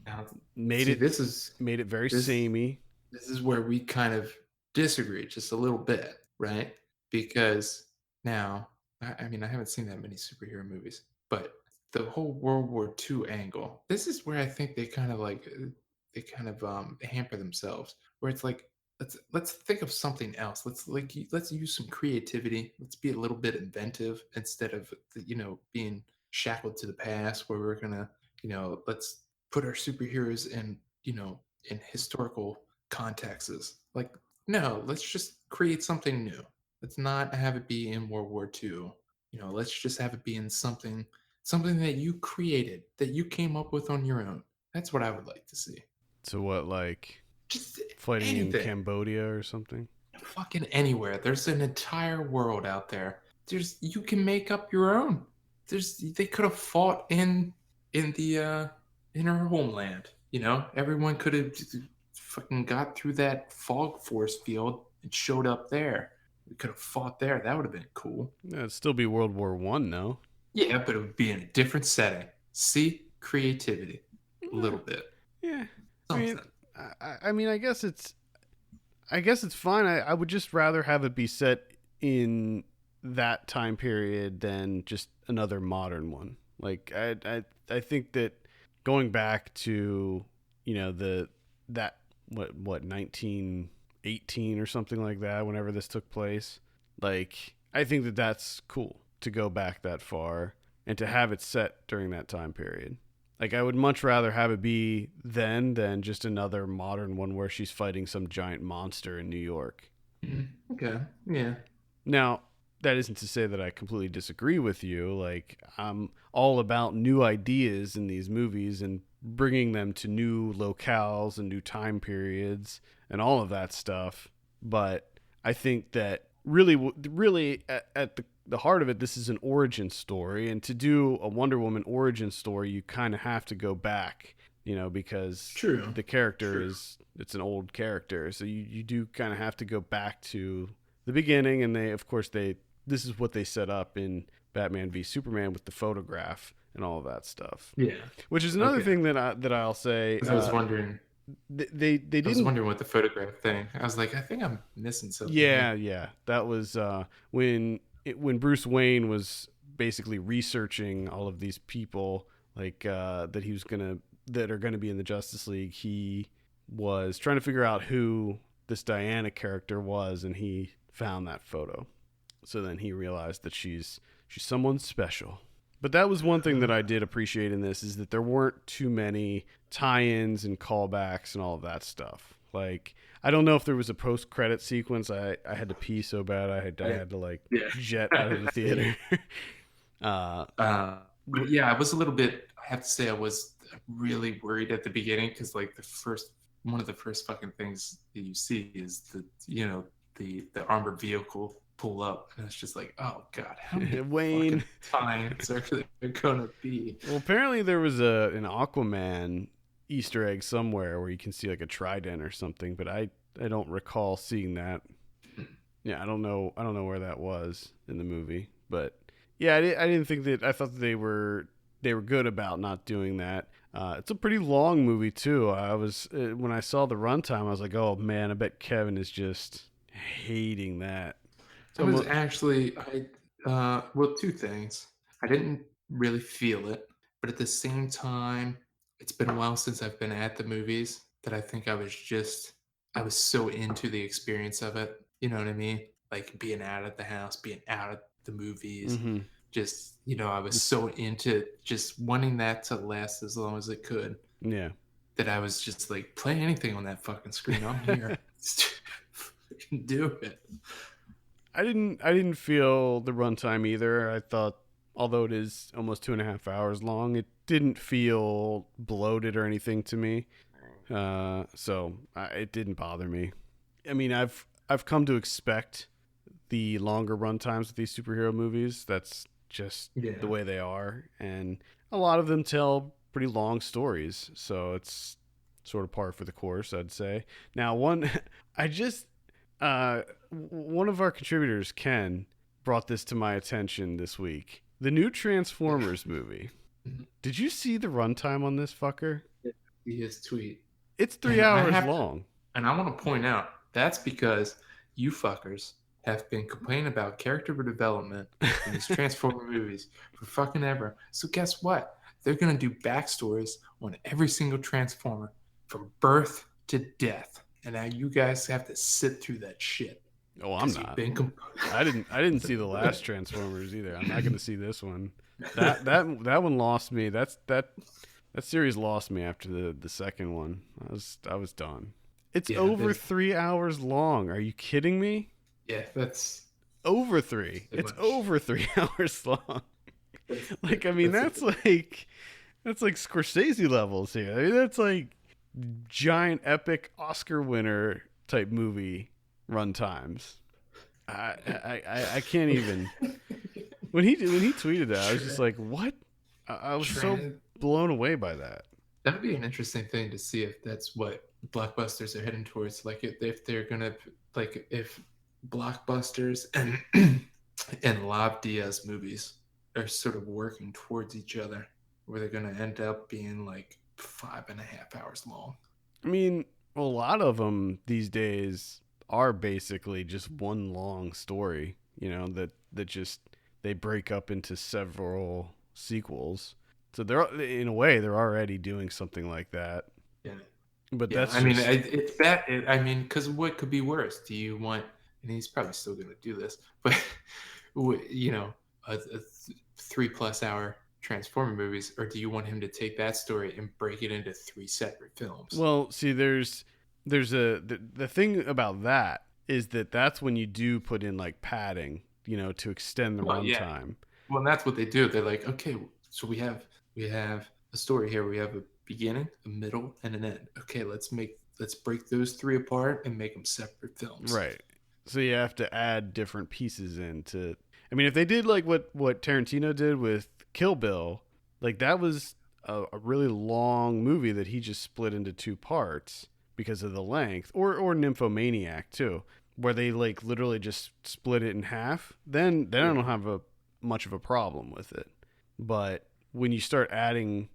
Now, made see, it made it very this samey. this is where we kind of disagree just a little bit, right? Because now, I mean, I haven't seen that many superhero movies, but the whole World War II angle, this is where I think they kind of like they kind of hamper themselves. Where it's like, let's think of something else. Let's use some creativity. Let's be a little bit inventive instead of being shackled to the past. Where we're gonna let's put our superheroes in in historical contexts. Like No, let's just create something new. Let's not have it be in World War II. Let's just have it be in something that you created, that you came up with on your own. That's what I would like to see. So what, like Just fighting in anything. Cambodia or something? Fucking anywhere. There's an entire world out there. You can make up your own. They could have fought in in our homeland. Everyone could have fucking got through that fog force field and showed up there. We could have fought there. That would have been cool. Yeah, it'd still be World War One, though. Yeah, but it would be in a different setting. See, creativity, a little bit, Yeah, I mean, something. I mean, I guess it's fine. I would just rather have it be set in that time period than just another modern one. Like I think that going back to the that what 1918 or something like that, whenever this took place, like I think that that's cool to go back that far and to have it set during that time period. Like I would much rather have it be then than just another modern one where she's fighting some giant monster in New York. Okay, yeah, Now, that isn't to say that I completely disagree with you. Like I'm all about new ideas in these movies and bringing them to new locales and new time periods and all of that stuff. But I think that really at the heart of it, this is an origin story, and to do a Wonder Woman origin story, you kind of have to go back, because true, the character true. is it's an old character, so you do kind of have to go back to the beginning, and they of course they this is what they set up in Batman v Superman with the photograph and all of that stuff, Yeah. which is another Okay. thing that I'll say. 'Cause I was wondering. They I was didn't. wondering what the photograph thing. I was like, I think I'm missing something here. Yeah. That was when Bruce Wayne was basically researching all of these people, like that are gonna be in the Justice League. He was trying to figure out who this Diana character was, and he found that photo. So then he realized that she's someone special. But that was one thing that I did appreciate in this, is that there weren't too many tie-ins and callbacks and all of that stuff. Like I don't know if there was a post-credit sequence. I had to pee so bad I had to like Yeah. jet out of the theater. uh, uh, but yeah, I was a little bit. I have to say, I was really worried at the beginning because, like, one of the first fucking things that you see is the armored vehicle pull up, and it's just like, oh god, how many Wayne. fucking times are there gonna be? Well, apparently there was an Aquaman Easter egg somewhere where you can see like a trident or something, but I don't recall seeing that. Yeah, I don't know where that was in the movie, but yeah, I didn't think that. I thought that they were good about not doing that. It's a pretty long movie too. I was when I saw the runtime, I was like, oh man, I bet Kevin is just hating that. It's I was almost actually well, two things. I didn't really feel it, but at the same time, it's been a while since I've been at the movies that I was so into the experience of it. You know what I mean? Like being out at the house, being out at the movies. mm-hmm, Just, I was this. so into just wanting that to last as long as it could Yeah. that I was just like, play anything on that fucking screen. I'm here. Do it. I didn't feel the runtime either. I thought, although it is almost 2.5 hours long, it didn't feel bloated or anything to me. It didn't bother me. I mean, I've come to expect the longer runtimes with these superhero movies. That's just the Yeah. way they are, and a lot of them tell pretty long stories. So it's sort of par for the course, I'd say. Now, I just one of our contributors, Ken, brought this to my attention this week. The new Transformers movie. Did you see the runtime on this fucker? His tweet. It's three And hours long. and I want to point out that's because you fuckers have been complaining about character development in these Transformer movies for fucking ever. So guess what? They're gonna do backstories on every single Transformer from birth to death. And now you guys have to sit through that shit. Oh, I'm Because you've not. been I didn't see the last Transformers either. I'm not going to see this one. That one lost me. That series lost me after the second one. I was done. It's Yeah, over 3 hours long. Are you kidding me? yeah, that's Over three. too It's much. over 3 hours long. Like, I mean, That's a that's bit much. like Scorsese levels here. I mean, that's like giant epic Oscar winner type movie run times. I can't even. When he tweeted that, I was just Tra- like, what? I was so Tran blown away by that. That'd be an interesting thing to see if that's what blockbusters are heading towards. Like if they're gonna like if blockbusters and and Lav Diaz movies are sort of working towards each other, where they're gonna end up being like 5.5 hours long. I mean, a lot of them these days are basically just one long story. That just they break up into several sequels. So they're in a way they're already doing something like that. Yeah, But yeah. that's I mean, just it's that. I mean, because what could be worse? Do you want? And he's probably still gonna do this, but you know, a 3+ hour Transformer movies, or do you want him to take that story and break it into three separate films? well, see, there's the thing about that is that that's when you do put in like padding, to extend the Well, yeah. runtime. Well, and that's what they do. They're like, okay, so we have a story here. We have a beginning, a middle, and an end. Okay, let's break those three apart and make them separate films. Right. So you have to add different pieces into. I mean, if they did like what Tarantino did with Kill Bill, like that was a really long movie that he just split into two parts because of the length, or Nymphomaniac too, where they like literally just split it in half. Then I Yeah. don't have a much of a problem with it. But when you start adding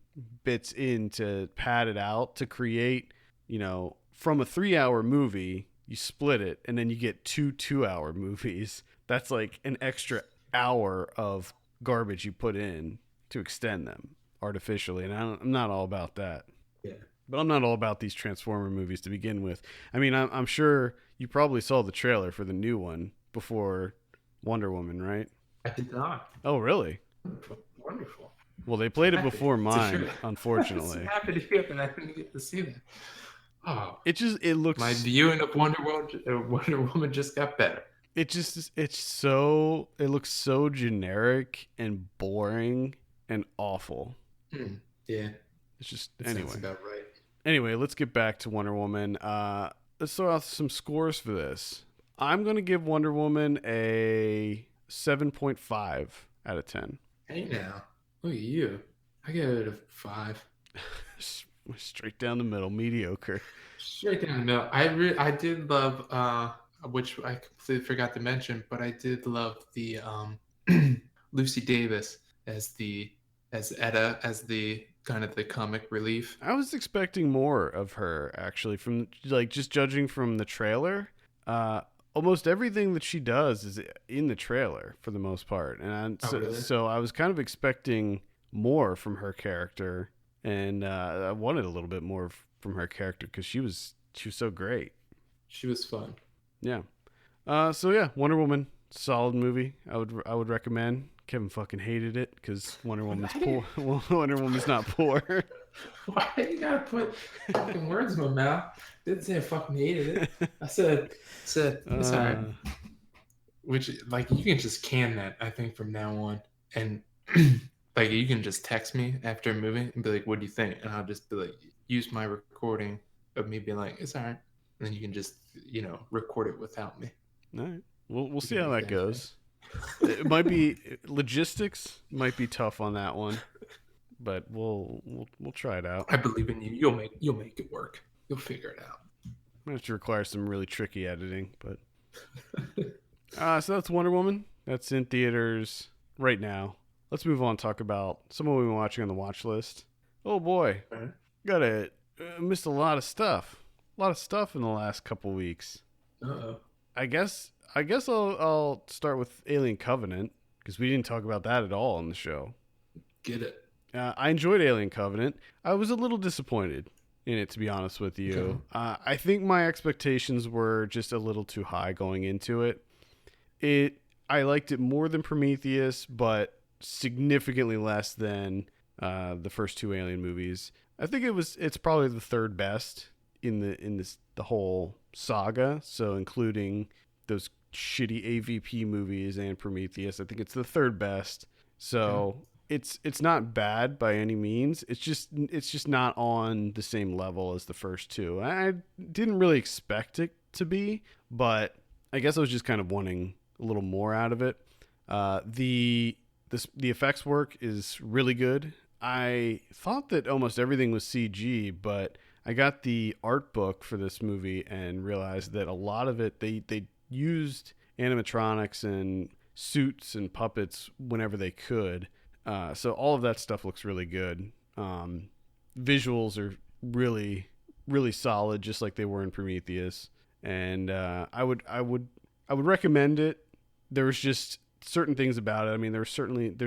bits in to pad it out to create, from a 3 hour movie, you split it and then you get 2 2 hour movies. That's like an extra hour of garbage you put in to extend them artificially. And I'm not all about that. Yeah. But I'm not all about these Transformer movies to begin with. I mean, I'm sure you probably saw the trailer for the new one before Wonder Woman, right? I did not. Oh, really? Wonderful. Wonderful. Well, they played it Happy before to hear mine, that. I'm so unfortunately. happy to hear that I didn't get to see that. Oh, It my looks viewing of Wonder Woman just got better. it looks so generic and boring and awful. Yeah, It's just that sounds anyway. about right. Anyway, let's get back to Wonder Woman. Let's throw out some scores for this. I'm gonna give Wonder Woman a 7.5 out of 10. Hey now, look at you. I give it a 5. Straight down the middle, mediocre. Straight down the middle. I did love which I completely forgot to mention, but I did love the Lucy Davis as the as Etta as the kind of the comic relief. I was expecting more of her actually from like just judging from the trailer. Uh, Almost everything that she does is in the trailer for the most part, and Oh really? so I was kind of expecting more from her character, and I wanted a little bit more from her character because she was so great. She was fun. Yeah. So yeah, Wonder Woman, solid movie. I would recommend. Kevin fucking hated it because Wonder Woman's poor. Wonder Woman's not poor. Why you gotta put fucking words in my mouth? Didn't say I fucking hated it. I said it's alright. uh, Which like you can just can that I think from now on, and like you can just text me after a movie and be like, "What do you think?" And I'll just be like, use my recording of me being like, "It's alright," and then you can just record it without me. all right. We'll We see can how make that that a thing. goes. It might be logistics might be tough on that one, but we'll try it out. I believe in you. You'll make it work. You'll figure it out. Might have to require some really tricky editing, but so that's Wonder Woman. That's in theaters right now. Let's move on and talk about some of what we've been watching on the watch list. Oh boy, Alright. got missed a lot of stuff. A lot of stuff in the last couple weeks. Uh-oh. I guess I'll start with Alien Covenant because we didn't talk about that at all on the show. Get it. I enjoyed Alien Covenant. I was a little disappointed in it, to be honest with you. I think my expectations were just a little too high going into it. I liked it more than Prometheus, but significantly less than the first two Alien movies. I think it's probably the third best, the whole saga. So including those shitty AVP movies and Prometheus, I think it's the third best. So it's not bad by any means. It's just not on the same level as the first two. I didn't really expect it to be, but I guess I was just kind of wanting a little more out of it. The effects work is really good. I thought that almost everything was CG, but I got the art book for this movie and realized that a lot of it they used animatronics and suits and puppets whenever they could. So all of that stuff looks really good. Visuals are really solid, just like they were in Prometheus. And I would recommend it. There's just certain things about it. I mean, there's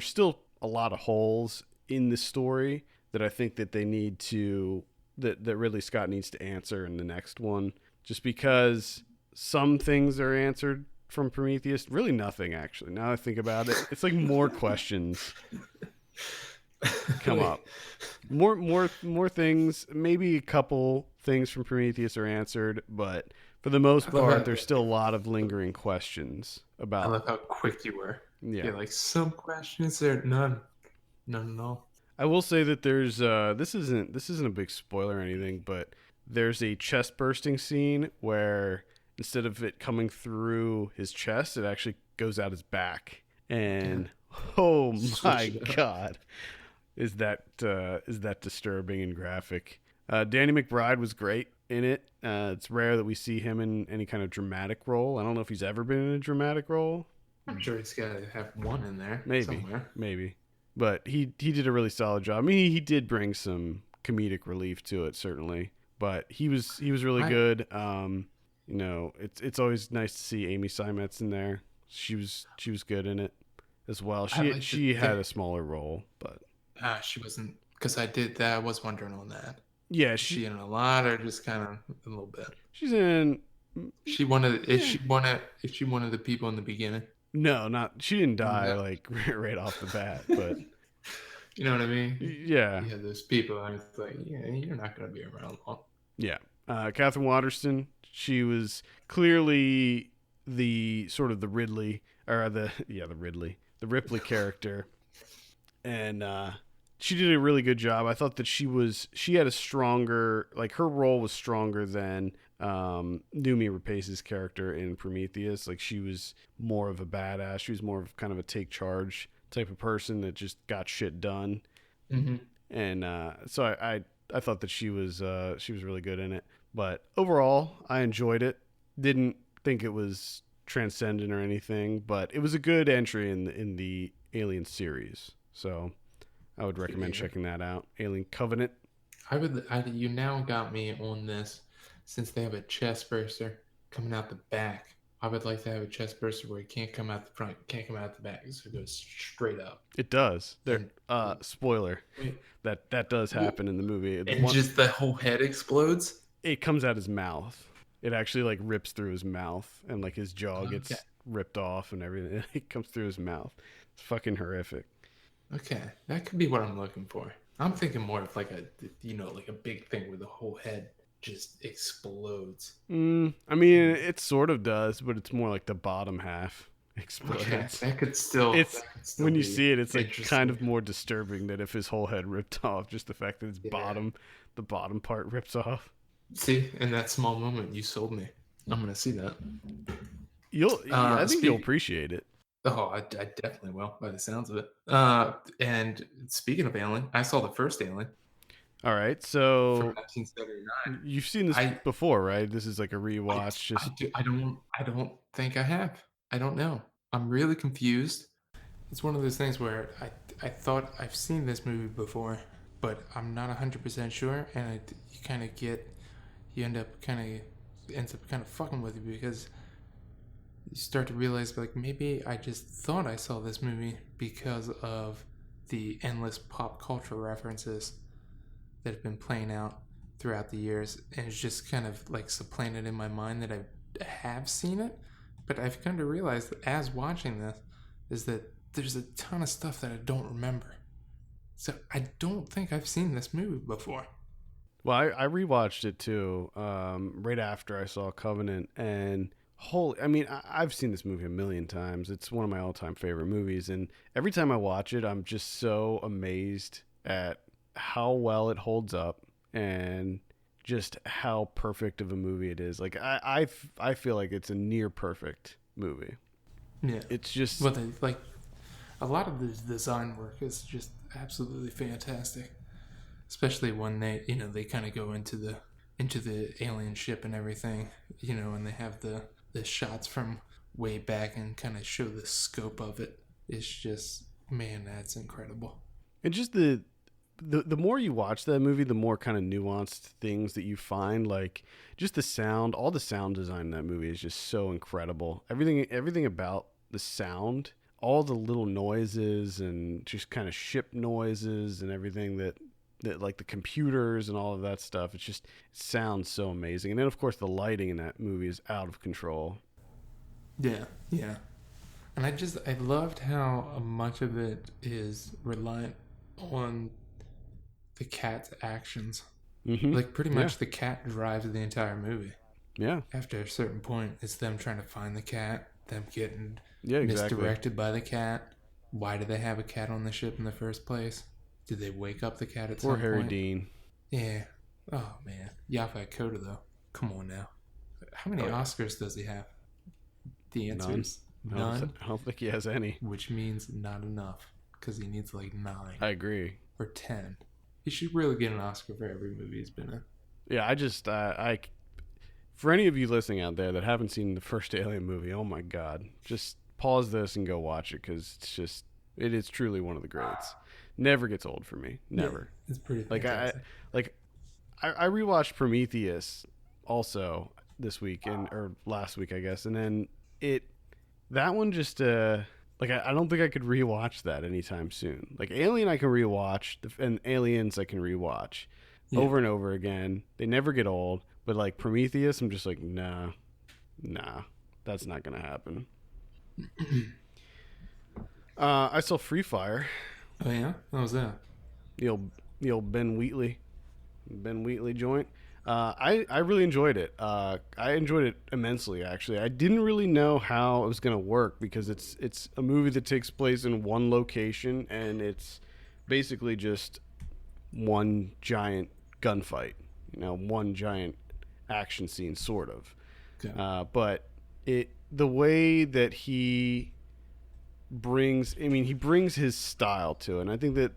still a lot of holes in the story that I think that they need to that Ridley Scott needs to answer in the next one. Just because some things are answered from Prometheus, really nothing actually. Now I think about it, it's like more questions come up. More things. Maybe a couple things from Prometheus are answered, but for the most part, there's still a lot of lingering questions about. I love how quick you were. Yeah. You're like, some questions there, none at all. I will say that there's this isn't a big spoiler or anything, but there's a chest bursting scene where instead of it coming through his chest, it actually goes out his back, and oh my god, is that disturbing and graphic. Danny McBride was great in it. It's rare that we see him in any kind of dramatic role. I don't know if he's ever been in a dramatic role. I'm sure he's got to have one in there somewhere. Maybe. But he did a really solid job. I mean, he did bring some comedic relief to it, certainly. But he was really good. It's always nice to see Amy Seimetz in there. She was good in it as well. She had a smaller role, but she wasn't, because I did that. I was wondering on that. Yeah, she in a lot or just kind of a little bit. She's in. She wanted if she wanted the people in the beginning. No, she didn't die like right off the bat, but you know what I mean? Yeah. Yeah, those people. I was like, yeah, you're not going to be around long. Yeah. Catherine Waterston, she was clearly the sort of the Ripley character, and she did a really good job. I thought that she had a stronger, like her role was stronger than Noomi Rapace's character in Prometheus. Like she was more of a badass. She was more of kind of a take charge type of person that just got shit done. Mm-hmm. And so I thought that she was really good in it. But overall, I enjoyed it. Didn't think it was transcendent or anything, but it was a good entry in the Alien series. So I would recommend checking that out. Alien Covenant. You now got me on this. Since they have a chest burster coming out the back, I would like to have a chest burster where it can't come out the front, can't come out the back, so it goes straight up. It does. Spoiler. That does happen in the movie. Just the whole head explodes? It comes out his mouth. It actually like rips through his mouth, and like his jaw gets ripped off and everything. It comes through his mouth. It's fucking horrific. Okay, that could be what I'm looking for. I'm thinking more of like a big thing where the whole head just explodes. I mean, it sort of does, but it's more like the bottom half explodes. Okay, that could still. When you see it, it's like kind of more disturbing than if his whole head ripped off. Just the fact that the bottom part rips off. See, in that small moment, you sold me. I'm gonna see that. I think you'll appreciate it. Oh, I definitely will, by the sounds of it. And speaking of Alien, I saw the first Alien. All right, so from 1979. You've seen this before, right? This is like a rewatch. I don't think I have. I don't know. I'm really confused. It's one of those things where I thought I've seen this movie before, but I'm not 100% sure, and you ends up kind of fucking with you because you start to realize like maybe I just thought I saw this movie because of the endless pop culture references that have been playing out throughout the years, and it's just kind of like supplanted in my mind that I have seen it. But I've come to realize that as watching this is that there's a ton of stuff that I don't remember. So I don't think I've seen this movie before. Well, I rewatched it too, right after I saw Covenant, and I mean, I've seen this movie a million times. It's one of my all-time favorite movies, and every time I watch it, I'm just so amazed at how well it holds up and just how perfect of a movie it is. Like I feel like it's a near perfect movie. Yeah. It's just But like a lot of the design work is just absolutely fantastic, especially when they kind of go into the alien ship and everything, and they have the shots from way back and kind of show the scope of it. It's just, man, that's incredible. and just the more you watch that movie, the more kind of nuanced things that you find. Like just the sound, all the sound design in that movie is just so incredible. Everything about the sound, all the little noises and just kind of ship noises and everything that like the computers and all of that stuff. It sounds so amazing. And then of course the lighting in that movie is out of control. Yeah, yeah. And I loved how much of it is reliant on the cat's actions. Mm-hmm. Like pretty much the cat drives the entire movie. Yeah. After a certain point, it's them trying to find the cat, them getting Exactly. misdirected by the cat. Why do they have a cat on the ship in the first place? Did they wake up the cat at some Poor Harry point? Dean. Yeah. Oh man, Yaphet Kotto though. Come on now. How many Oscars does he have? The answer is none. I don't think he has any. Which means not enough, because he needs like 9. I agree. Or 10. He should really get an Oscar for every movie he's been in. Yeah, I for any of you listening out there that haven't seen the first Alien movie, oh my God, just pause this and go watch it because it is truly one of the greats. Never gets old for me. Never. Yeah, it's pretty fantastic. fantastic. I rewatched Prometheus also this week or last week I guess, and then that one just I don't think I could rewatch that anytime soon. Like Alien I can rewatch and Aliens I can rewatch over and over again. They never get old. But like Prometheus, I'm just like, nah, that's not gonna happen. I saw Free Fire. Oh yeah, how was that? The old Ben Wheatley joint. I really enjoyed it. I enjoyed it immensely. Actually, I didn't really know how it was gonna work because it's a movie that takes place in one location and it's basically just one giant gunfight. One giant action scene, sort of. Okay. But the way that he brings his style to it. And I think that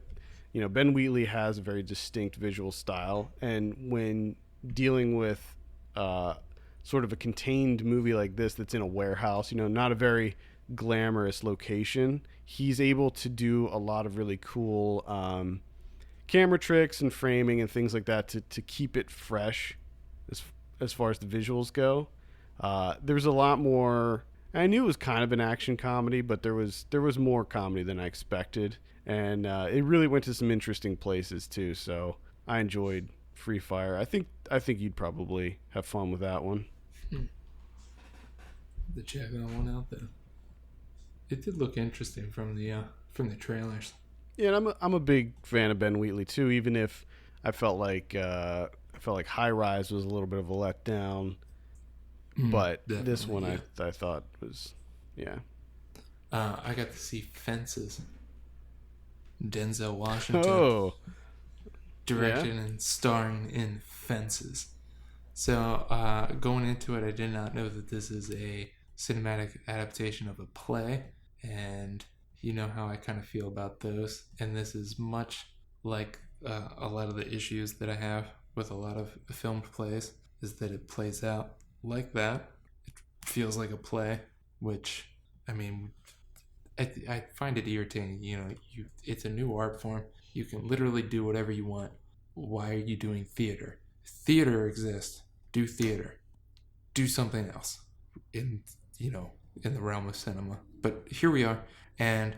Ben Wheatley has a very distinct visual style, and when dealing with sort of a contained movie like this that's in a warehouse, not a very glamorous location, he's able to do a lot of really cool camera tricks and framing and things like that to keep it fresh as far as the visuals go. There's a lot more. I knew it was kind of an action comedy, but there was more comedy than I expected, and it really went to some interesting places too. So I enjoyed Free Fire. I think you'd probably have fun with that one. The check that one out there. It did look interesting from the trailers. Yeah, and I'm a big fan of Ben Wheatley too. Even if I felt like High Rise was a little bit of a letdown, but this one I thought was, yeah. I got to see Fences. Denzel Washington. Oh. Directed and starring in Fences. So going into it, I did not know that this is a cinematic adaptation of a play, and you know how I kind of feel about those. And this is much like a lot of the issues that I have with a lot of filmed plays, is that it plays out like that. It feels like a play, which, I mean, I find it irritating. It's a new art form. You can literally do whatever you want. Why are you doing theater? Theater exists. Do theater. Do something else in the realm of cinema. But here we are, and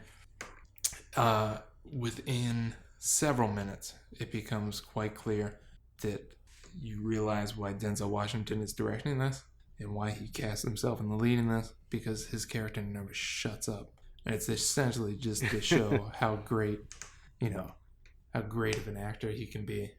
within several minutes, it becomes quite clear that you realize why Denzel Washington is directing this and why he cast himself in the lead in this, because his character never shuts up. And it's essentially just to show how great of an actor he can be.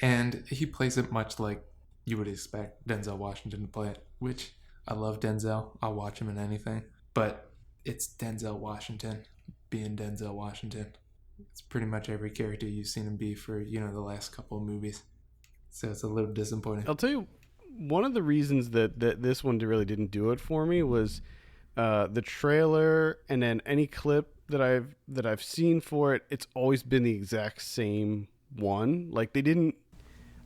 And he plays it much like you would expect Denzel Washington to play it, which I love Denzel. I'll watch him in anything. But it's Denzel Washington being Denzel Washington. It's pretty much every character you've seen him be for, the last couple of movies. So it's a little disappointing. I'll tell you, one of the reasons that this one really didn't do it for me was the trailer, and then any clip that I've seen for it. It's always been the exact same one. Like they didn't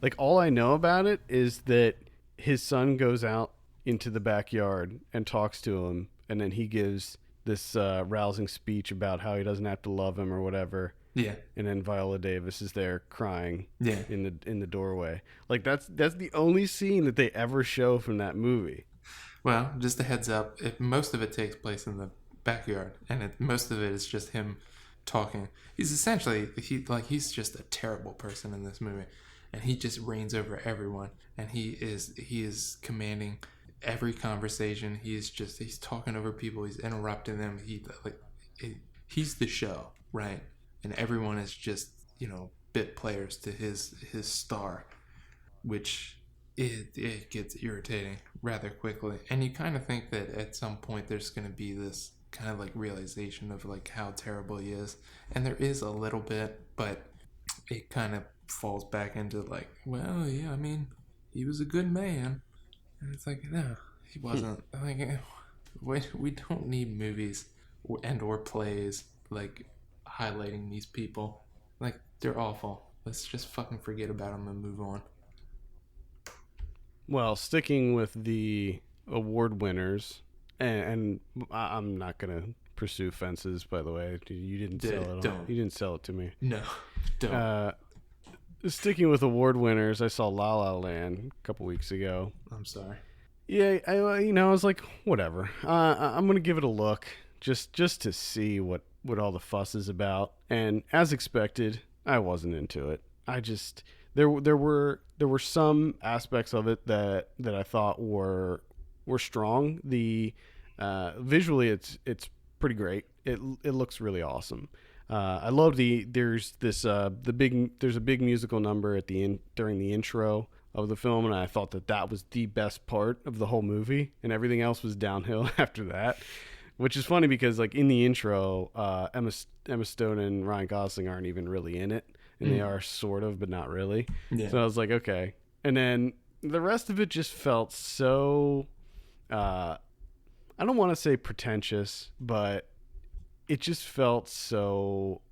like all I know about it is that his son goes out into the backyard and talks to him, and then he gives this rousing speech about how he doesn't have to love him or whatever. Yeah. And then Viola Davis is there crying Yeah. in the doorway. Like that's the only scene that they ever show from that movie. Well, just a heads up, most of it takes place in the backyard, and most of it is just him talking. He's essentially he's just a terrible person in this movie, and he just reigns over everyone, and he is commanding every conversation. He's talking over people. He's interrupting them. He's the show, right? And everyone is just bit players to his star, which it gets irritating rather quickly. And you kind of think that at some point there's going to be this kind of like realization of like how terrible he is, and there is a little bit, but it kind of falls back into like, well, yeah, I mean, he was a good man, and it's like, no, he wasn't. Like, we don't need movies or plays like highlighting these people. Like, they're awful. Let's just fucking forget about them and move on. Well, sticking with the award winners, and I'm not gonna pursue fences. By the way, you didn't sell it. Don't. You didn't sell it to me. No, don't. Sticking with award winners, I saw La La Land a couple weeks ago. I'm sorry. Yeah, I was like, whatever. I'm gonna give it a look, just to see what all the fuss is about. And as expected, I wasn't into it. I just there were some aspects of it that I thought were strong. The visually, it's pretty great. It looks really awesome. I love there's a big musical number during the intro of the film, and I thought that was the best part of the whole movie, and everything else was downhill after that. Which is funny because like in the intro, Emma Stone and Ryan Gosling aren't even really in it, and they are sort of, but not really. Yeah. So I was like, okay. And then the rest of it just felt so, I don't want to say pretentious, but it just felt so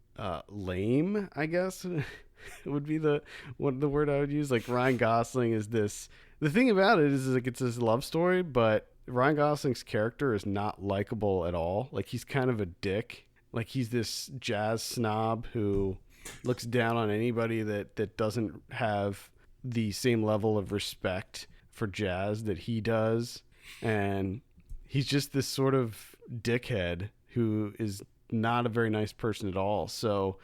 lame, I guess. It would be the word I would use. Like Ryan Gosling is this. The thing about it is like it's this love story, but Ryan Gosling's character is not likable at all. Like he's kind of a dick. Like he's this jazz snob who looks down on anybody that doesn't have the same level of respect for jazz that he does. And he's just this sort of dickhead who is not a very nice person at all. So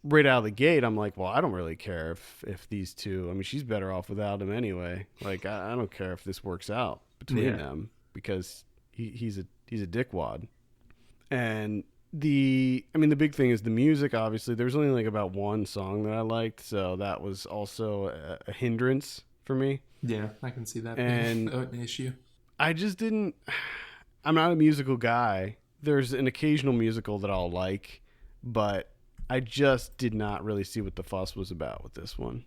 right out of the gate, I'm like, well, I don't really care if these two, I mean, she's better off without him anyway. Like, I don't care if this works out between them because he's a dickwad. And the big thing is the music, obviously. There's only like about one song that I liked, so that was also a hindrance for me. Yeah, I can see that and being an issue. I'm not a musical guy. There's an occasional musical that I'll like, but I just did not really see what the fuss was about with this one.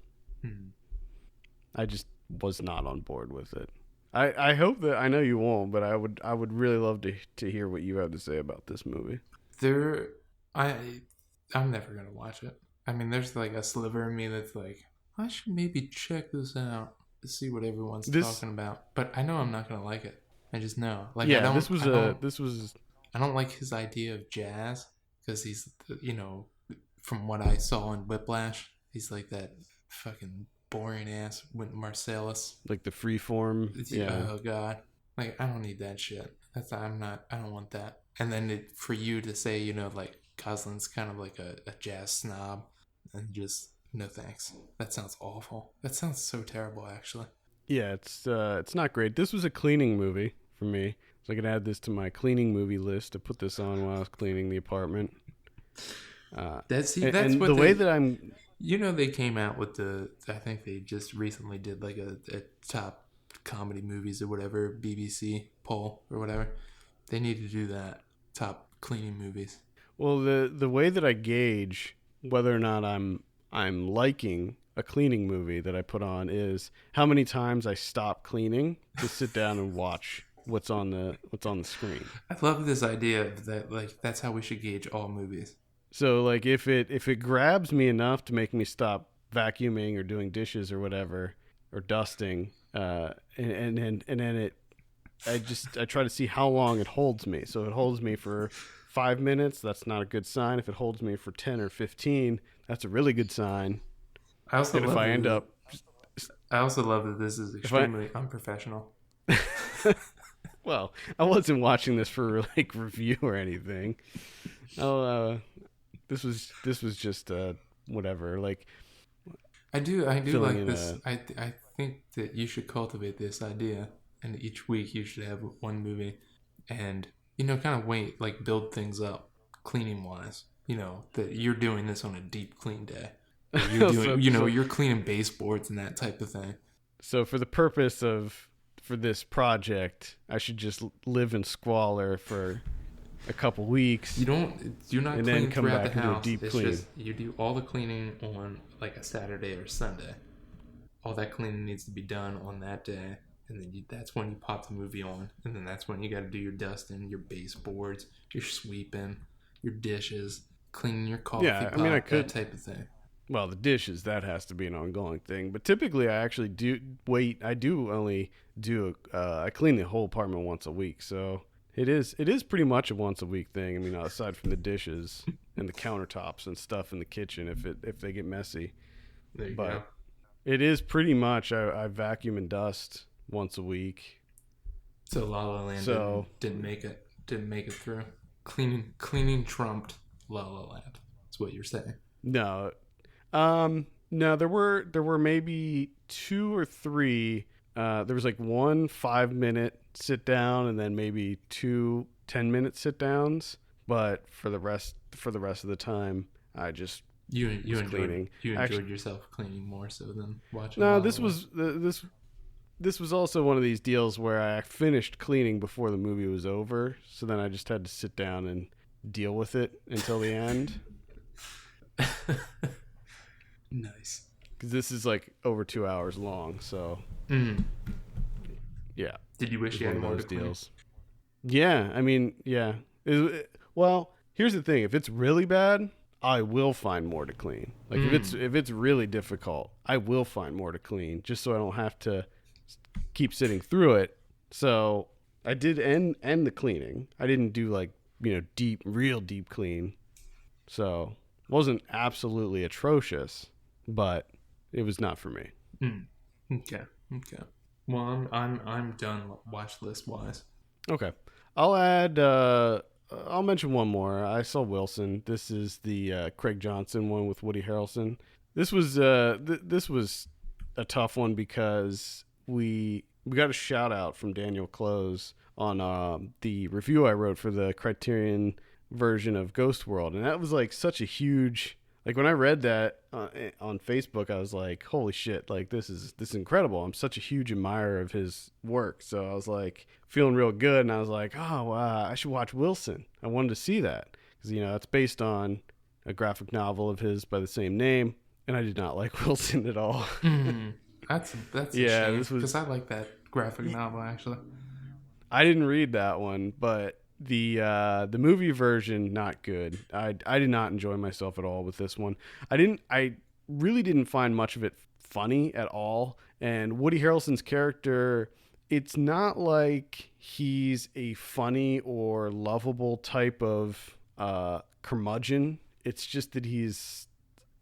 I just was not on board with it. I hope that, I know you won't, but I would really love to hear what you have to say about this movie. I'm never gonna watch it. I mean, there's like a sliver of me that's like, I should maybe check this out to see what everyone's talking about. But I know I'm not gonna like it. I just know. Like, yeah, I don't like his idea of jazz because he's, from what I saw in Whiplash, he's like that fucking boring ass Wynton Marsalis. Like the freeform. Yeah. Oh god. Like, I don't need that shit. I don't want that. And then for you to say, like Gosling's kind of like a jazz snob, and just no thanks. That sounds awful. That sounds so terrible, actually. Yeah, it's not great. This was a cleaning movie for me, so I could add this to my cleaning movie list to put this on while I was cleaning the apartment. That's what You know, they came out with I think they just recently did like a top comedy movies or whatever, BBC poll or whatever. They need to do that. Top cleaning movies. Well, the way that I gauge whether or not I'm liking a cleaning movie that I put on is how many times I stop cleaning to sit down and watch what's on the screen. I love this idea that like that's how we should gauge all movies. So like if it grabs me enough to make me stop vacuuming or doing dishes or whatever or dusting, and then I try to see how long it holds me. So if it holds me for 5 minutes, that's not a good sign. If it holds me for 10 or 15, that's a really good sign. I also And if love I that. end up, I also love that this is if I, extremely unprofessional. well, I wasn't watching this for like review or anything. Oh, this was just whatever. Like I do filling like in this. a I think that you should cultivate this idea, and each week you should have one movie, and kind of wait, like build things up, cleaning wise. That you're doing this on a deep clean day. Or you're doing, so you're cleaning baseboards and that type of thing. so for the purpose of for this project, I should just live in squalor for a couple weeks You're not and then clean come throughout the back and do a house. deep It's clean. just you do all the cleaning on like a Saturday or Sunday. All that cleaning needs to be done on that day, and then that's when you pop the movie on, and then that's when you got to do your dusting, your baseboards, your sweeping, your dishes, cleaning your coffee Yeah, pot, I mean, I that could. type of thing. Well, the dishes, that has to be an ongoing thing. But typically, I actually do wait. I do only do. I clean the whole apartment once a week, so it is pretty much a once a week thing. I mean, aside from the dishes and the countertops and stuff in the kitchen, if they get messy, There you go. but it is pretty much I vacuum and dust once a week. So La La Land So didn't make it. Didn't make it through. Cleaning trumped La La Land. That's what you're saying. no, no, there were maybe two or three. There was like one 5 minute sit down, and then maybe two 10-minute sit downs. But for the rest of the time, I just You was enjoyed cleaning. you enjoyed Actually, yourself cleaning more so than watching no, La La this Land. was this was also one of these deals where I finished cleaning before the movie was over. So then I just had to sit down and deal with it until the end. Nice. Because this is like over 2 hours long. So Mm. yeah. Did you wish It's you one had of more those to clean? deals. Yeah, I mean, yeah. Well, here's the thing: if it's really bad, I will find more to clean. Like if it's really difficult, I will find more to clean, just so I don't have to keep sitting through it. So I did end the cleaning. I didn't do like deep, real deep clean. So wasn't absolutely atrocious, but it was not for me. Mm. Okay. Okay. Well, I'm done watch list wise. Okay. I'll add. I'll mention one more. I saw Wilson. This is the Craig Johnson one with Woody Harrelson. This was a tough one because we got a shout out from Daniel Close on the review I wrote for the Criterion version of Ghost World, and that was like such a huge. Like when I read that on Facebook, I was like, "Holy shit! Like this is incredible." I'm such a huge admirer of his work, so I was like feeling real good, and I was like, "Oh, I should watch Wilson." I wanted to see that because it's based on a graphic novel of his by the same name, and I did not like Wilson at all. Mm. That's a Yeah, shame this was. because I like that graphic novel actually. I didn't read that one, but the movie version not good. I did not enjoy myself at all with this one. I really didn't find much of it funny at all. And Woody Harrelson's character, it's not like he's a funny or lovable type of curmudgeon. It's just that he's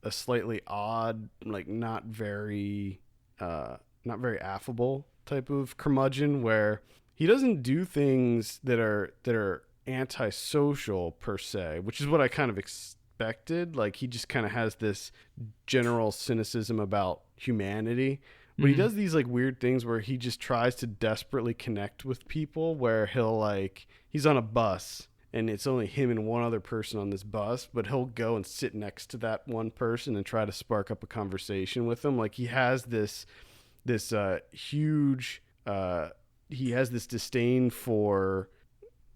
a slightly odd, like not very affable type of curmudgeon where he doesn't do things that are antisocial per se, which is what I kind of expected. Like he just kind of has this general cynicism about humanity, but he Mm. does these like weird things where he just tries to desperately connect with people where he'll like he's on a bus and it's only him and one other person on this bus, but he'll go and sit next to that one person and try to spark up a conversation with them. Like he has this huge he has this disdain for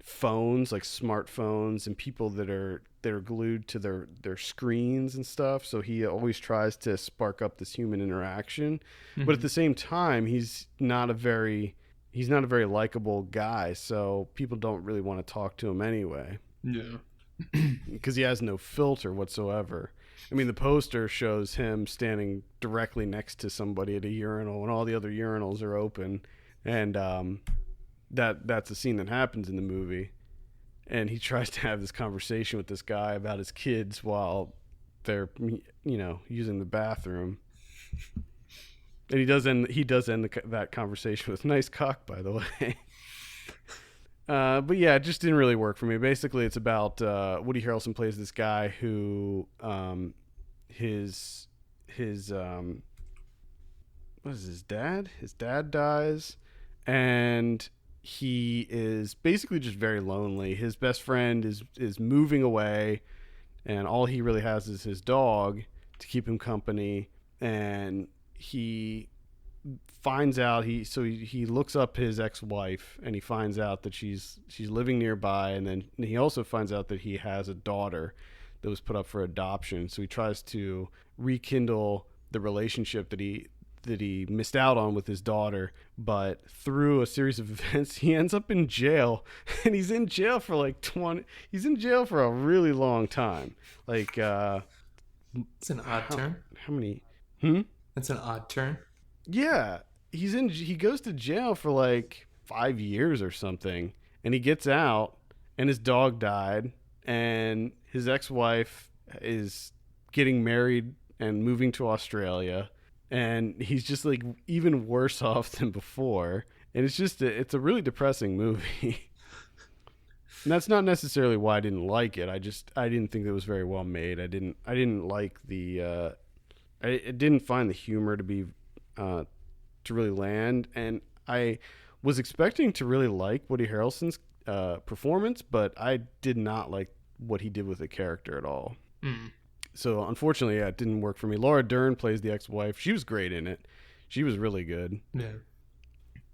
phones, like smartphones, and people that are glued to their screens and stuff. So he always tries to spark up this human interaction, but at the same time, he's not a very likable guy. So people don't really want to talk to him anyway. Yeah, because he has no filter whatsoever. I mean, the poster shows him standing directly next to somebody at a urinal, and all the other urinals are open, and that's a scene that happens in the movie. And he tries to have this conversation with this guy about his kids while they're, using the bathroom. And he does end that conversation with "nice cock," by the way. But yeah, it just didn't really work for me. Basically, it's about Woody Harrelson plays this guy who his what is his dad? His dad dies, and he is basically just very lonely. His best friend is moving away, and all he really has is his dog to keep him company. And he finds out he looks up his ex-wife, and he finds out that she's living nearby, and then he also finds out that he has a daughter that was put up for adoption. So he tries to rekindle the relationship that he missed out on with his daughter, but through a series of events, he ends up in jail, and he's in jail for he's in jail for a really long time. Like, it's an odd turn. How many? That's an odd turn. Yeah, he goes to jail for like 5 years or something, and he gets out, and his dog died, and his ex-wife is getting married and moving to Australia. And he's just like even worse off than before. And it's a really depressing movie. And that's not necessarily why I didn't like it. I didn't think it was very well made. I didn't like I didn't find the humor to be to really land. And I was expecting to really like Woody Harrelson's performance, but I did not like what he did with the character at all. So unfortunately, it didn't work for me. Laura Dern plays the ex-wife. She was great in it. She was really good. Yeah.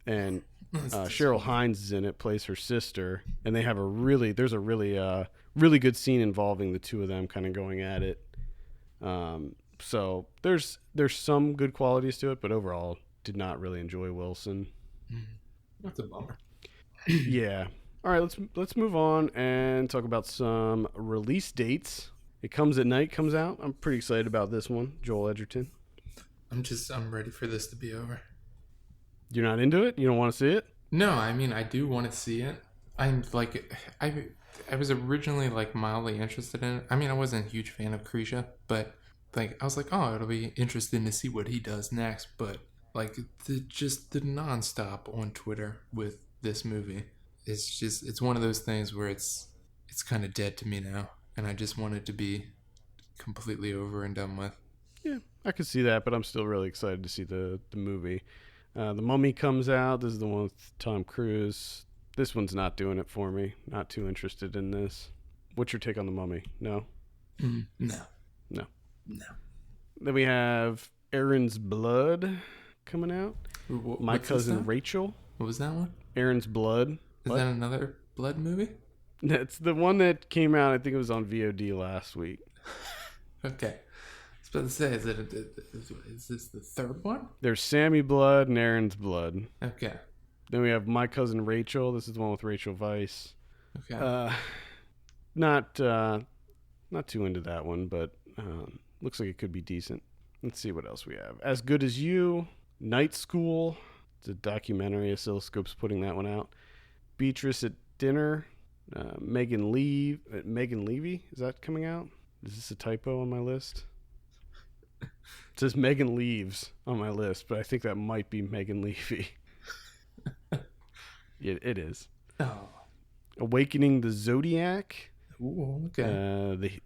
And Cheryl Hines is in it, plays her sister, and there's a really good scene involving the two of them kind of going at it. So there's some good qualities to it, but overall, did not really enjoy Wilson. That's a bummer. Yeah. All right, let's move on and talk about some release dates. It Comes at Night comes out. I'm pretty excited about this one. Joel Edgerton. I'm ready for this to be over. You're not into it? You don't want to see it? No, I mean, I do want to see it. I'm like, I was originally like mildly interested in it. I mean, I wasn't a huge fan of Krisha, but like, I was like, oh, it'll be interesting to see what he does next. But like, the nonstop on Twitter with this movie, it's one of those things where it's kind of dead to me now. And I just want it to be completely over and done with. Yeah, I could see that, but I'm still really excited to see the movie. The Mummy comes out. This is the one with Tom Cruise. This one's not doing it for me. Not too interested in this. What's your take on The Mummy? No? No. Then we have Aaron's Blood coming out. My Cousin Rachel. What was that one? Aaron's Blood. Is that another blood movie? That's the one that came out. I think it was on VOD last week. Okay. I was about to say, is this the third one? There's Sammy Blood and Aaron's Blood. Okay. Then we have My Cousin Rachel. This is the one with Rachel Weisz. Okay. Not too into that one, but looks like it could be decent. Let's see what else we have. As Good as You, Night School. It's a documentary. Oscilloscope's putting that one out. Beatrice at Dinner. Megan Levy, is that coming out? Is this a typo on my list? It says Megan Leaves on my list, but I think that might be Megan Levy. It is. Oh. Awakening the Zodiac. Ooh, okay.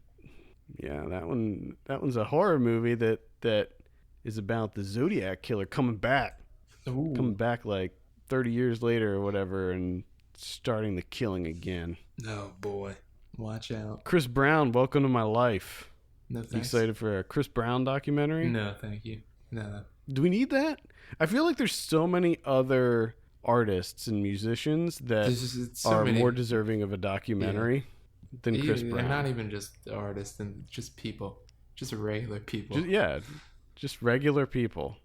That one's a horror movie that is about the Zodiac killer coming back. Ooh. Coming back like 30 years later or whatever, and starting the killing again. Oh boy, watch out. Chris Brown, welcome to my life. No You thanks. excited for a Chris Brown documentary? No, thank you. No. Do we need that? I feel like there's so many other artists and musicians that are more deserving of a documentary than Chris Brown. And not even just artists, and just people. Just regular people. Just regular people.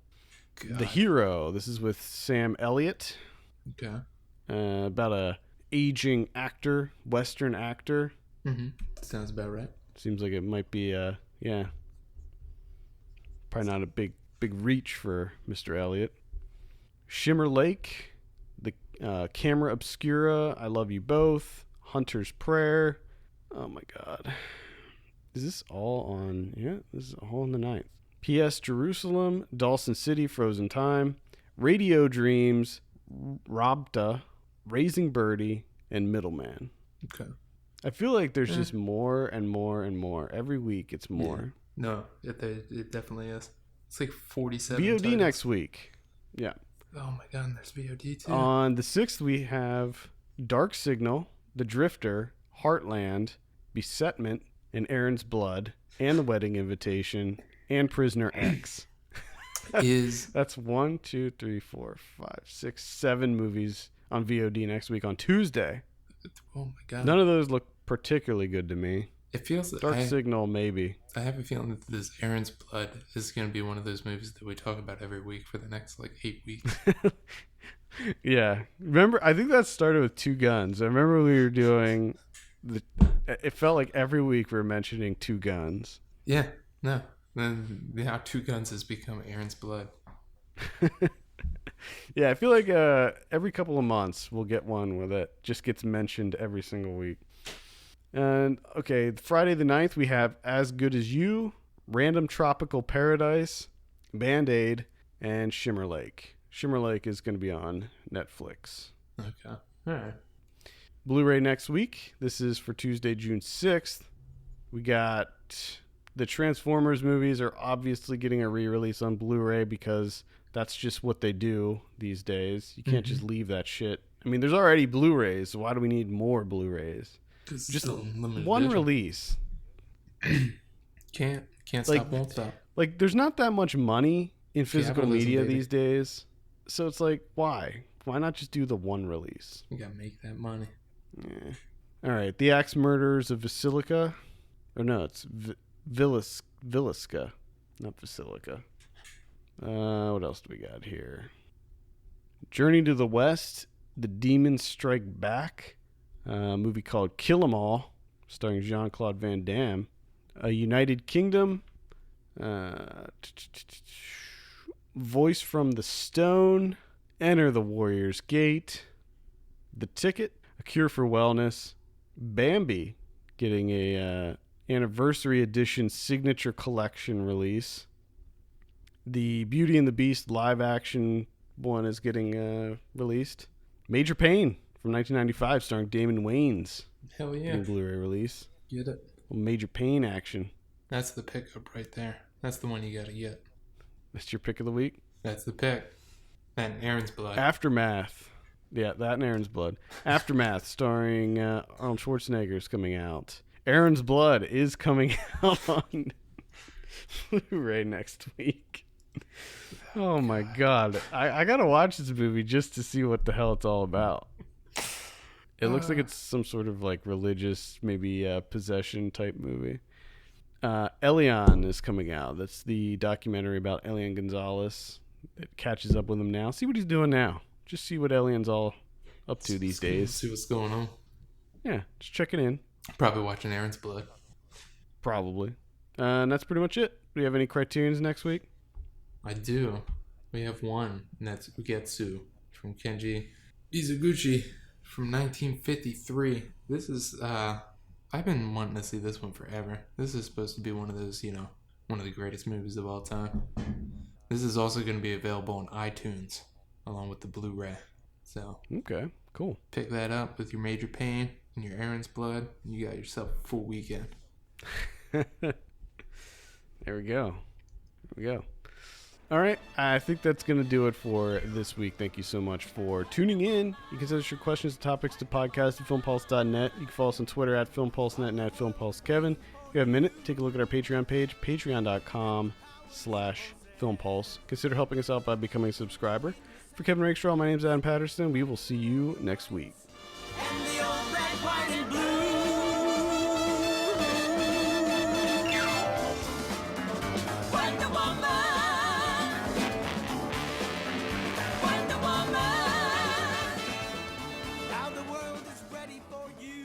God. The Hero. This is with Sam Elliott. Okay. About a aging actor, Western actor. Mm-hmm. Sounds about right. Seems like it might be probably not a big reach for Mr. Elliott. Shimmer Lake, the Camera Obscura, I Love You Both, Hunter's Prayer. Oh my God. Is this all on? Yeah, this is all on the 9th. P.S. Jerusalem, Dawson City, Frozen Time, Radio Dreams, Rabta, Raising Birdie, and Middleman. Okay. I feel like there's just more and more and more. Every week it's more. Yeah. No, it definitely is. It's like 47 VOD titles. next week. Yeah. Oh my God, and there's VOD too. On the 6th, we have Dark Signal, The Drifter, Heartland, Besetment, and Aaron's Blood, and The Wedding Invitation, and Prisoner X. That's 1, 2, 3, 4, 5, 6, 7 movies on VOD next week on Tuesday. Oh my God. None of those look particularly good to me. It feels Dark Signal, maybe. I have a feeling that this Aaron's Blood is going to be one of those movies that we talk about every week for the next 8 weeks. Yeah. Remember, I think that started with Two Guns. I remember we were doing it felt like every week we were mentioning Two Guns. Yeah. No. Then now Two Guns has become Aaron's Blood. Yeah, I feel like every couple of months we'll get one where that just gets mentioned every single week. And, okay, Friday the 9th, we have As Good As You, Random Tropical Paradise, Band-Aid, and Shimmer Lake. Shimmer Lake is going to be on Netflix. Okay. All right. Blu-ray next week. This is for Tuesday, June 6th. We got the Transformers movies are obviously getting a re-release on Blu-ray because that's just what they do these days. You can't just leave that shit. I mean, there's already Blu-rays, so why do we need more Blu-rays? Just one release. Can't stop, won't stop. There's not that much money in physical media these days. So it's like, why? Why not just do the one release? You gotta make that money. Yeah. All right. The Axe Murders of Basilica. Or no, it's Villisca, not Basilica. What else do we got here? Journey to the West. The Demons Strike Back. A movie called Kill 'Em All, starring Jean-Claude Van Damme. A United Kingdom. Voice from the Stone. Enter the Warrior's Gate. The Ticket. A Cure for Wellness. Bambi getting a anniversary edition signature collection release. The Beauty and the Beast live action one is getting released. Major Pain from 1995 starring Damon Wayans. Hell yeah. Getting Blu-ray release. Get it. Major Pain action. That's the pickup right there. That's the one you gotta get. That's your pick of the week? That's the pick. And Aaron's Blood. Aftermath. Yeah, that and Aaron's Blood. Aftermath starring Arnold Schwarzenegger is coming out. Aaron's Blood is coming out on Blu-ray next week. Oh my God. I gotta watch this movie just to see what the hell it's all about. It looks like it's some sort of religious, maybe possession type movie. Elian is coming out. That's the documentary about Elian Gonzalez. It catches up with him now. See what he's doing now. Just see what Elian's all up to these days. See what's going on. Yeah, just check it in. Probably watching Aaron's Blood. Probably. And that's pretty much it. Do you have any criterions next week? I do. We have one, and that's Ugetsu from Kenji Mizoguchi from 1953. This is, I've been wanting to see this one forever. This is supposed to be one of those, one of the greatest movies of all time. This is also going to be available on iTunes along with the Blu-ray. So, okay, cool. Pick that up with your Major Pain and your Aaron's Blood. And you got yourself a full weekend. There we go. All right, I think that's going to do it for this week. Thank you so much for tuning in. You can send us your questions and topics to podcast at filmpulse.net. You can follow us on Twitter at filmpulsenet and at filmpulsekevin. If you have a minute, take a look at our Patreon page, patreon.com/filmpulse. Consider helping us out by becoming a subscriber. For Kevin Rakestraw, my name is Adam Patterson. We will see you next week. And the old red, white, and blue. Wonder Woman. Now the world is ready for you.